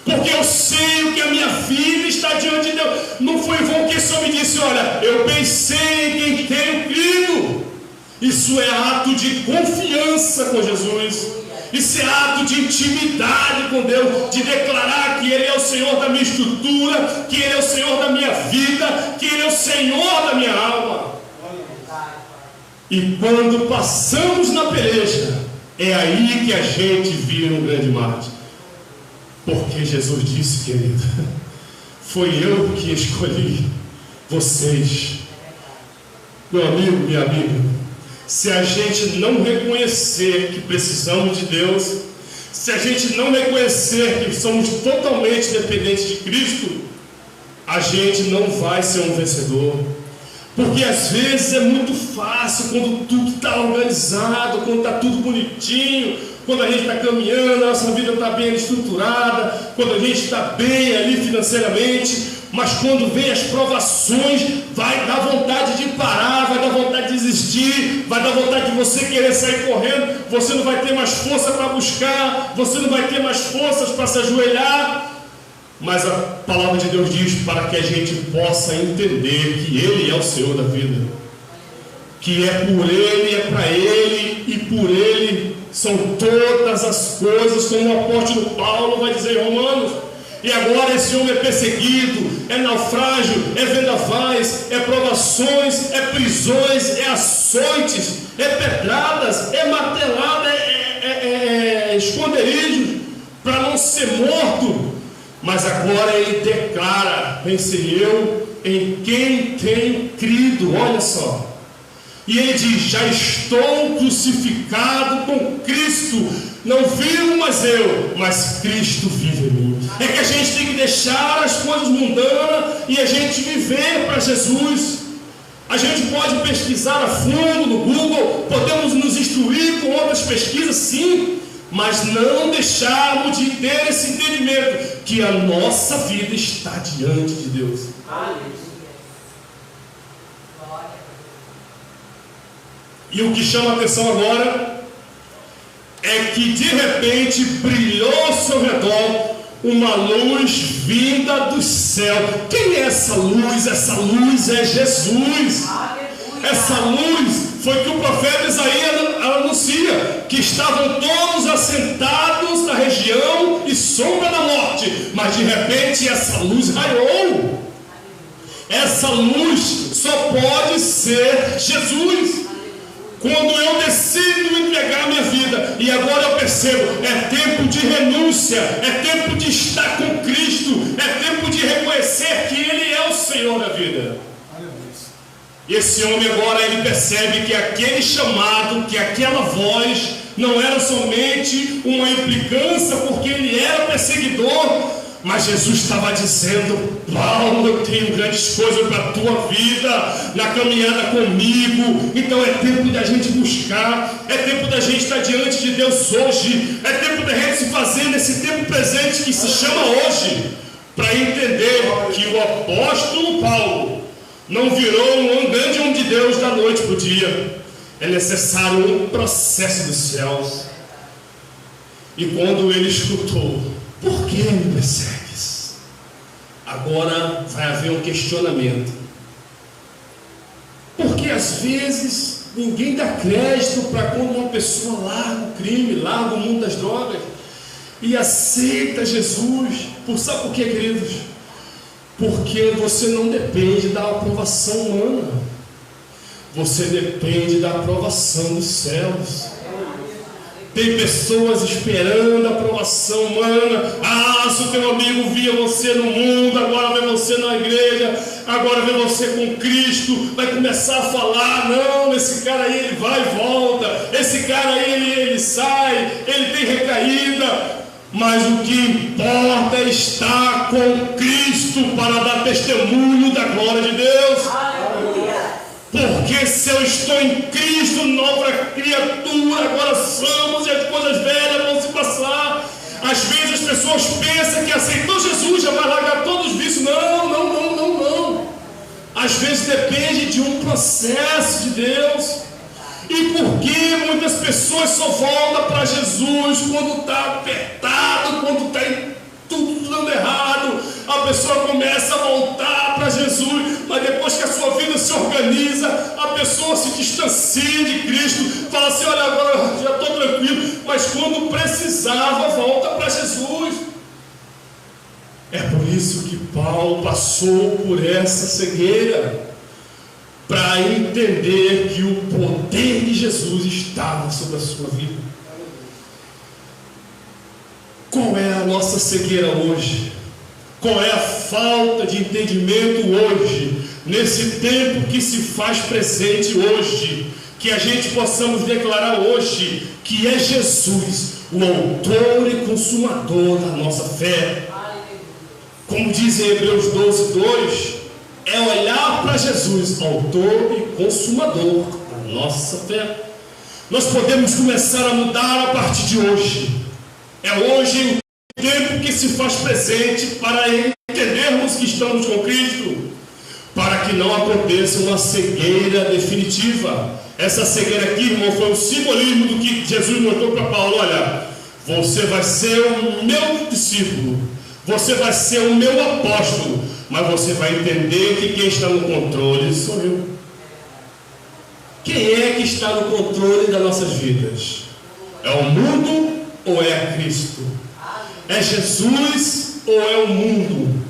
Porque eu sei que a minha vida está diante de Deus. Não foi em vão que esse homem disse: olha, eu pensei em quem tenho crido. Isso é ato de confiança com Jesus. Isso é ato de intimidade com Deus, de declarar que Ele é o Senhor da minha estrutura, que Ele é o Senhor da minha vida, que Ele é o Senhor da minha alma. E quando passamos na peleja, é aí que a gente vira um grande mártir. Porque Jesus disse, querido, foi eu que escolhi vocês. Meu amigo, minha amiga, se a gente não reconhecer que precisamos de Deus, se a gente não reconhecer que somos totalmente dependentes de Cristo, a gente não vai ser um vencedor. Porque às vezes é muito fácil, quando tudo está organizado, quando está tudo bonitinho, quando a gente está caminhando, a nossa vida está bem estruturada, quando a gente está bem ali financeiramente. Mas quando vem as provações, vai dar vontade de parar, vai dar vontade de desistir, vai dar vontade de você querer sair correndo. Você não vai ter mais força para buscar, você não vai ter mais forças para se ajoelhar. Mas a palavra de Deus diz para que a gente possa entender que Ele é o Senhor da vida, que é por Ele, é para Ele e por Ele são todas as coisas, como o apóstolo Paulo vai dizer em Romanos. E agora esse homem é perseguido, é naufrágio, é vendavais, é provações, é prisões, é açoites, é pedradas, é martelada, é esconderijos para não ser morto. Mas agora ele declara: venci eu em quem tenho crido. Olha só. E ele diz: já estou crucificado com Cristo. Não vivo mais eu, mas Cristo vive em mim. É que a gente tem que deixar as coisas mundanas e a gente viver para Jesus. A gente pode pesquisar a fundo no Google, podemos nos instruir com outras pesquisas, sim, mas não deixarmos de ter esse entendimento que a nossa vida está diante de Deus. E o que chama a atenção agora é que de repente brilhou ao seu redor uma luz vinda do céu. Quem é essa luz? Essa luz é Jesus. Essa luz foi que o profeta Isaías anuncia, que estavam todos assentados na região e sombra da morte, mas de repente essa luz raiou. Essa luz só pode ser Jesus. Quando eu decido entregar minha vida, e agora eu percebo, é tempo de renúncia, é tempo de estar com Cristo, é tempo de reconhecer que Ele é o Senhor da vida. E esse homem agora, ele percebe que aquele chamado, que aquela voz, não era somente uma implicância porque ele era perseguidor, mas Jesus estava dizendo: Paulo, eu tenho grandes coisas para a tua vida, na caminhada comigo. Então é tempo da gente buscar, é tempo da gente estar diante de Deus hoje, é tempo da gente se fazer nesse tempo presente que se chama hoje, para entender que o apóstolo Paulo não virou um grande homem de Deus da noite para o dia. É necessário um processo dos céus. E quando ele escutou: por que me persegues? Agora vai haver um questionamento. Porque às vezes Ninguém dá crédito para quando uma pessoa larga o crime, larga o mundo das drogas e aceita Jesus. Sabe por quê, queridos? Porque você não depende da aprovação humana. Você depende da aprovação dos céus. Tem pessoas esperando a aprovação humana. Se o teu amigo via você no mundo, agora vê você na igreja, agora vê você com Cristo, vai começar a falar: não, esse cara aí ele vai e volta, esse cara aí ele sai, ele tem recaída. Mas o que importa é estar com Cristo para dar testemunho da glória de Deus. Porque se eu estou em Cristo, nova criatura, agora somos, e as coisas velhas vão se passar. Às vezes as pessoas pensam que aceitou Jesus já vai largar todos os vícios. Não. Às vezes depende de um processo de Deus. E por que muitas pessoas só voltam para Jesus quando está apertado, quando está tudo dando errado? A pessoa começa a voltar para Jesus, mas depois que a sua vida se organiza, a pessoa se distancia de Cristo, fala assim: olha, agora já estou tranquilo, mas quando precisava, volta para Jesus. É por isso que Paulo passou por essa cegueira, para entender que o poder de Jesus estava sobre a sua vida. Qual é a nossa cegueira hoje? Qual é a falta de entendimento hoje, nesse tempo que se faz presente hoje, que a gente possamos declarar hoje que é Jesus, o autor e consumador da nossa fé? Como diz em Hebreus 12:2, é olhar para Jesus, autor e consumador da nossa fé. Nós podemos começar a mudar a partir de hoje. É hoje o tempo que se faz presente para entendermos que estamos com Cristo, para que não aconteça uma cegueira definitiva. Essa cegueira aqui, irmão, foi um simbolismo do que Jesus mostrou para Paulo: olha, você vai ser o meu discípulo, você vai ser o meu apóstolo, mas você vai entender que quem está no controle sou eu. Quem é que está no controle das nossas vidas? É o mundo ou é Cristo? É Jesus ou é o mundo?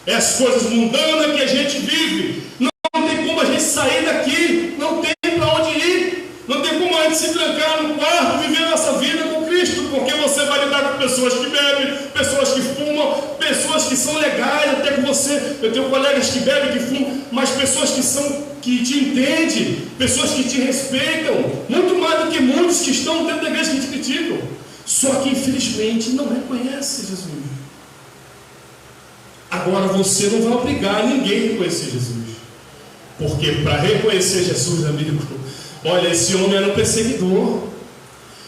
É as coisas mundanas que a gente vive. Não tem como a gente sair daqui, não tem para onde ir, não tem como a gente se trancar no quarto, viver a nossa vida com Cristo, porque você vai lidar com pessoas que bebem, pessoas que fumam, pessoas que são legais até com você. Eu tenho colegas que bebem, que fumam, mas pessoas que te entendem, pessoas que te respeitam, muito mais do que muitos que estão dentro da igreja que te criticam. Só que infelizmente não reconhece Jesus. Agora você não vai obrigar ninguém a reconhecer Jesus, porque para reconhecer Jesus, amigo, olha, esse homem era um perseguidor.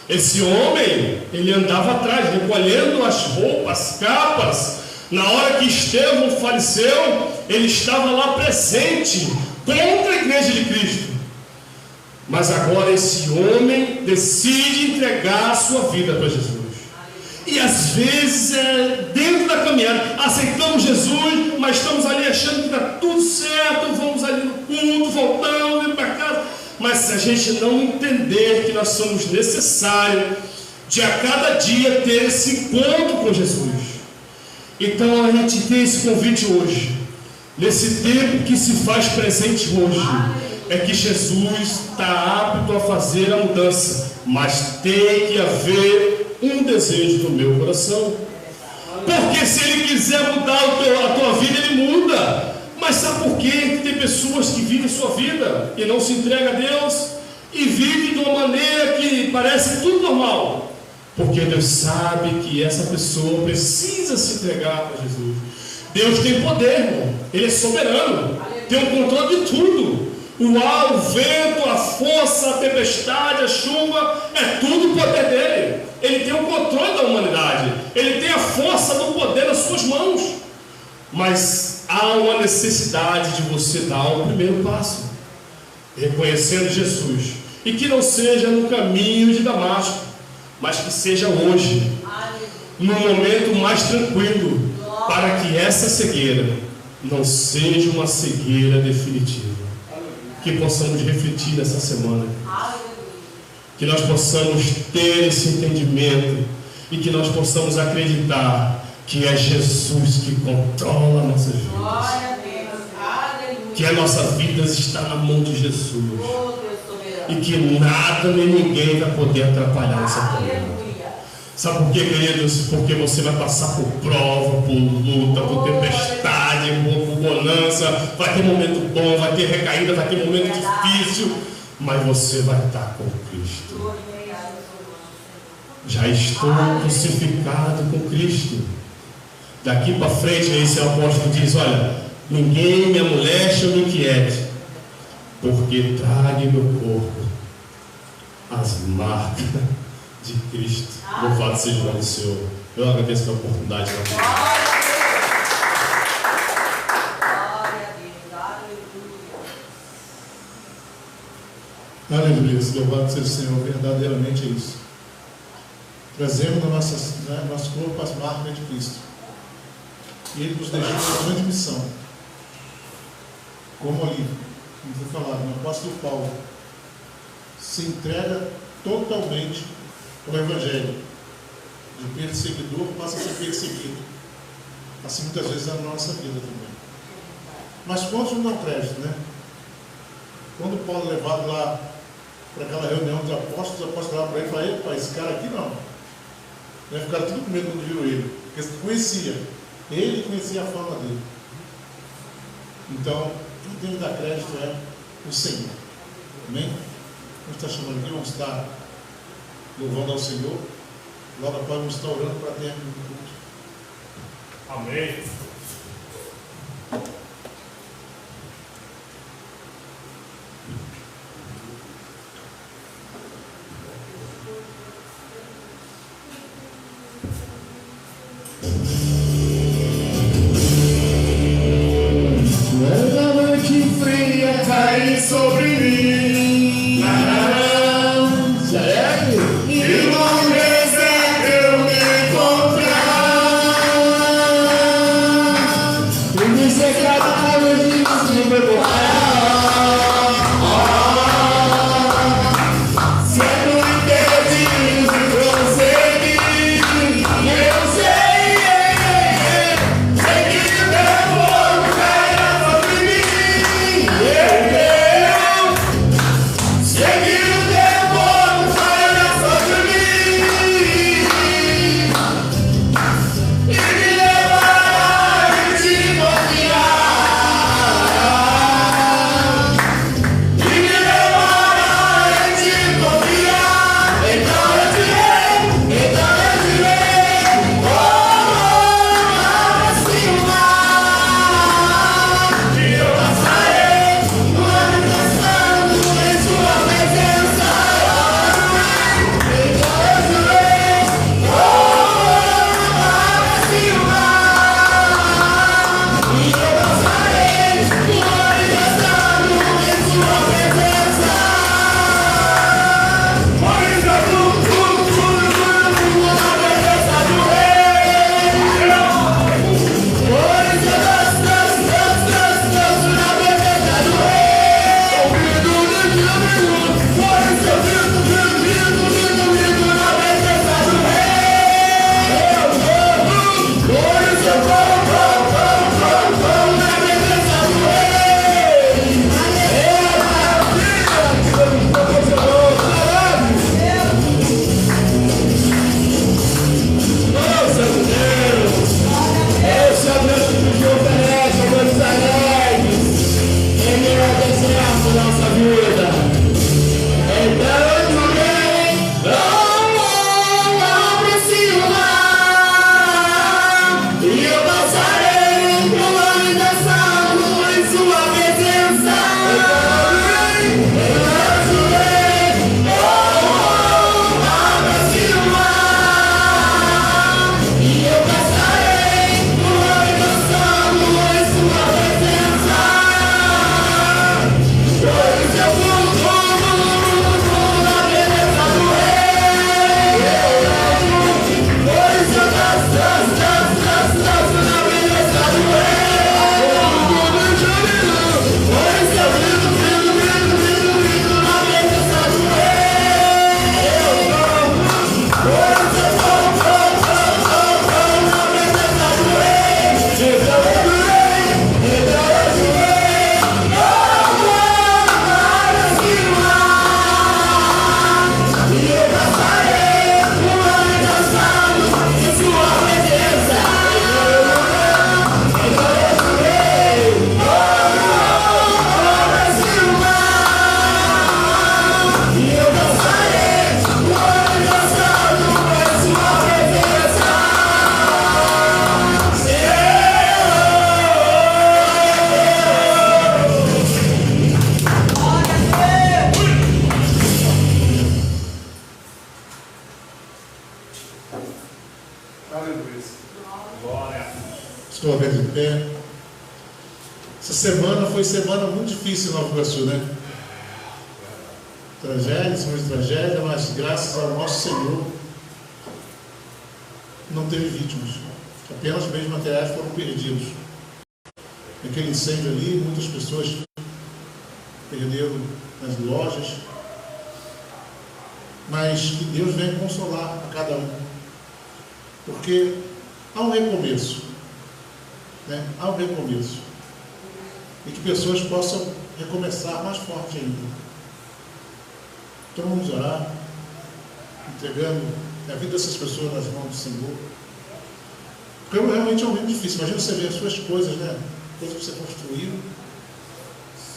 Esse homem, ele andava atrás, recolhendo as roupas, capas. Na hora que Estevão faleceu, ele estava lá presente contra a igreja de Cristo. Mas agora esse homem decide entregar a sua vida para Jesus. E às vezes, dentro da caminhada, aceitamos Jesus, mas estamos ali achando que está tudo certo, vamos ali no culto, voltamos, indo para casa. Mas se a gente não entender que nós somos necessários de a cada dia ter esse encontro com Jesus, então a gente tem esse convite hoje, nesse tempo que se faz presente hoje, é que Jesus está apto a fazer a mudança, mas tem que haver um desejo do meu coração, porque se Ele quiser mudar a tua vida, Ele muda. Mas sabe por quê? Que tem pessoas que vivem sua vida e não se entregam a Deus, e vivem de uma maneira que parece tudo normal, porque Deus sabe que essa pessoa precisa se entregar para Jesus. Deus tem poder, irmão. Ele é soberano, tem o controle de tudo. O ar, o vento, a força, a tempestade, a chuva, é tudo o poder dele. Ele tem o controle da humanidade, ele tem a força do poder nas suas mãos. Mas há uma necessidade de você dar o primeiro passo, reconhecendo Jesus, e que não seja no caminho de Damasco, mas que seja hoje, num momento mais tranquilo, para que essa cegueira não seja uma cegueira definitiva. que possamos refletir nessa semana. Que nós possamos ter esse entendimento e que nós possamos acreditar que é Jesus que controla nossas vidas. Que a nossa vida está na mão de Jesus. E que nada nem ninguém vai poder atrapalhar essa caminhada. Sabe por quê, queridos? Porque você vai passar por prova, por luta, por tempestade, por bonança. Vai ter momento bom, vai ter recaída, vai ter momento difícil. Mas você vai estar com Cristo. Já estou crucificado com Cristo. Daqui para frente, esse apóstolo diz: olha, ninguém me amoleste ou me inquiete, porque traga em meu corpo as marcas de Cristo. Louvado seja o nome do Senhor. Eu agradeço pela oportunidade. Aleluia, louvado seja o Senhor, verdadeiramente é isso. Trazemos no nosso corpo as marcas de Cristo. E Ele nos deixou uma grande missão. Como ali, como foi falado, o apóstolo Paulo se entrega totalmente ao Evangelho. De perseguidor passa a ser perseguido. Assim muitas vezes é na nossa vida também. Mas quantos não dão crédito, né? Quando Paulo é levado lá para aquela reunião dos apóstolos, os apóstolos falaram para ele e falaram: epa, esse cara aqui não. Ficaram tudo com medo quando viram ele, porque conhecia. Ele conhecia a fama dele. Então, quem tem que dar crédito é o Senhor. Amém? Vamos estar chamando aqui, vamos estar louvando ao Senhor. Logo após vamos estar orando para terminar o culto. Amém. Quando a noite fria cair sobre mim, e no deserto eu me encontrar, e me cercar pelos rios de meu coração, sendo impedido de prosseguir, eu sei que o demônio cairá sobre mim, sei que o demônio cairá sobre mim, e me levará a te confiar, e me levará a te confiar. Então eu direi, assim o mar, e eu passarei um ano dançando em sua presença. Então eu direi, assim o mar, e eu passarei um ano dançando em sua presença. Pois eu na presença do Rei. Pois eu danço na presença do Rei. Pois eu grito na presença do Rei. Pois eu vou na presença do Rei. Nossa Deus, esse é o Deus que nos oferece, coisas alegres, em meio ao deserto da nossa vida. Então eu direi, abre-se o mar, e eu passarei um ano dançando em sua presença. Então eu direi, abre-se o mar, e eu passarei um ano dançando em sua presença. Pois eu vou Essa semana foi semana muito difícil em Nova Iguaçu, né? Tragédia, cima de tragédia, mas graças ao nosso Senhor não teve vítimas. Apenas bens materiais foram perdidos. Naquele incêndio ali, muitas pessoas perderam as lojas, mas que Deus venha consolar a cada um, porque há um recomeço, né? Há um recomeço, e que pessoas possam recomeçar mais forte ainda. Então vamos orar, entregando a vida dessas pessoas nas mãos do Senhor, porque realmente é um momento difícil. Imagina você ver as suas coisas, né? Coisas que você construiu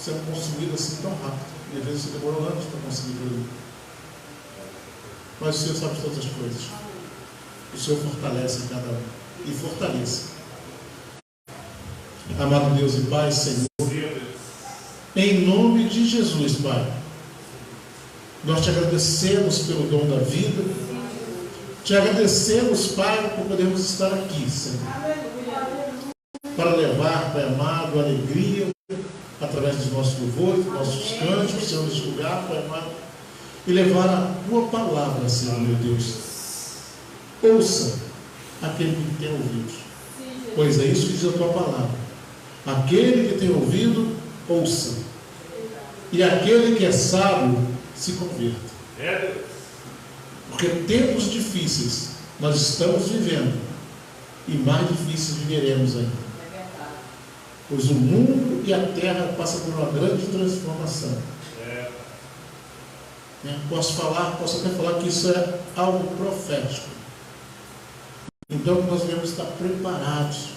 sendo consumidas assim tão rápido, e às vezes você demorou anos para conseguir tudo. Mas o Senhor sabe de todas as coisas. O Senhor fortalece cada um, e fortaleça. Amado Deus e Pai, Senhor, em nome de Jesus, Pai, nós te agradecemos pelo dom da vida, te agradecemos, Pai, por podermos estar aqui, Senhor, para levar, Pai amado, alegria, através dos nossos louvores, dos nossos cânticos, Senhor, neste lugar, Pai amado, e levar a tua palavra, Senhor, meu Deus. Ouça aquele que tem ouvidos, pois é isso que diz a tua palavra. Aquele que tem ouvido, ouça, e aquele que é sábio, se converta. Porque tempos difíceis nós estamos vivendo, e mais difíceis viveremos ainda, pois o mundo e a terra passam por uma grande transformação. Posso até falar que isso é algo profético. Então nós devemos estar preparados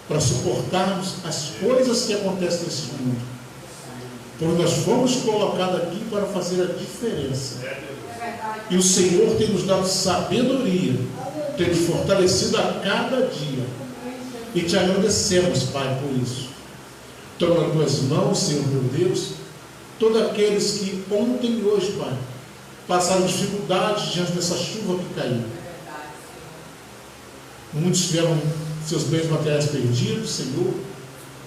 para suportarmos as coisas que acontecem nesse mundo, porque nós fomos colocados aqui para fazer a diferença. E o Senhor tem nos dado sabedoria, tem nos fortalecido a cada dia, e te agradecemos, Pai, por isso. Toma nas tuas mãos, Senhor meu Deus, todos aqueles que ontem e hoje, Pai, passaram dificuldades diante dessa chuva que caiu. Muitos tiveram seus bens materiais perdidos, Senhor,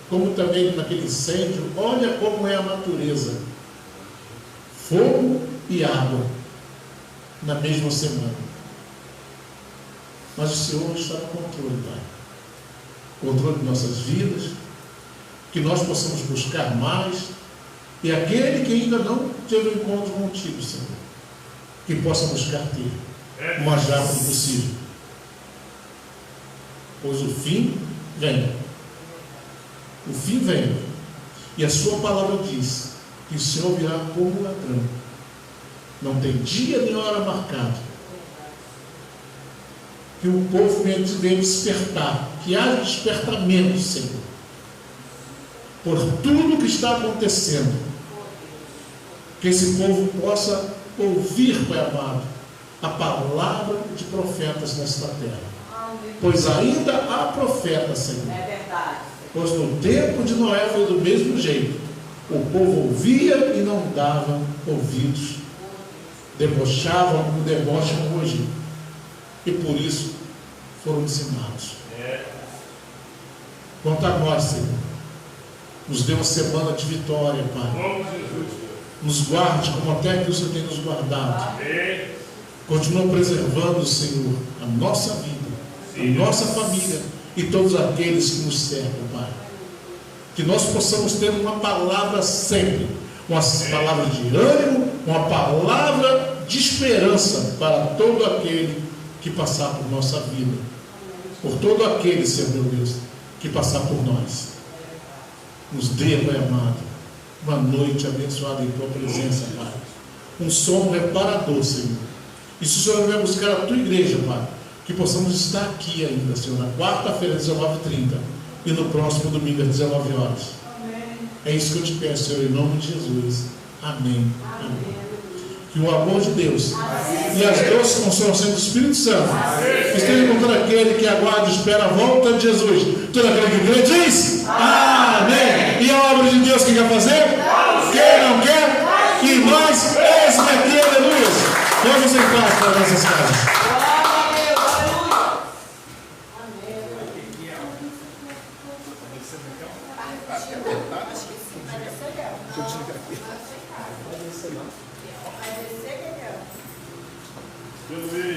como também naquele incêndio. Olha como é a natureza: fogo e água na mesma semana. Mas o Senhor está no controle, Pai, controle de nossas vidas, que nós possamos buscar mais, e aquele que ainda não teve um encontro contigo, Senhor, que possa buscar ter o mais rápido possível, pois o fim vem. O fim vem, e a sua palavra diz que o Senhor virá como ladrão. Não tem dia nem hora marcado. Que o povo venha despertar, que haja despertamento, Senhor, por tudo que está acontecendo. Que esse povo possa ouvir, Pai amado, a palavra de profetas nesta terra. Pois ainda há profetas, Senhor. É verdade. Pois no tempo de Noé foi do mesmo jeito. O povo ouvia e não dava ouvidos. Debochavam como debocham hoje. E por isso foram dizimados. Quanto a nós, Senhor, nos dê uma semana de vitória, Pai. Nos guarde como até que o Senhor tem nos guardado. Continua preservando, Senhor, a nossa vida, a nossa família e todos aqueles que nos cercam, Pai. Que nós possamos ter uma palavra sempre, uma palavra de ânimo, uma palavra de esperança para todo aquele que passar por nossa vida, por todo aquele, Senhor meu Deus, que passar por nós. Nos dê, Pai amado, uma noite abençoada em Tua presença, Pai. Um sono reparador, Senhor. E se o Senhor vai buscar a Tua igreja, Pai, que possamos estar aqui ainda, Senhor, na quarta-feira, às 19h30, e no próximo domingo, às 19 horas. É isso que eu te peço, Senhor, em nome de Jesus. Amém. Amém. Que o amor de Deus e as doces consolações do Espírito Santo estejam com todo aquele que aguarda e espera a volta de Jesus. Todo aquele que crê diz amém. E a obra de Deus que quer fazer? Quem não quer? E nós, esse daqui, aleluia. Vamos em paz para nossas casas. Amém. Vai descer, Gabriel. Meu Deus.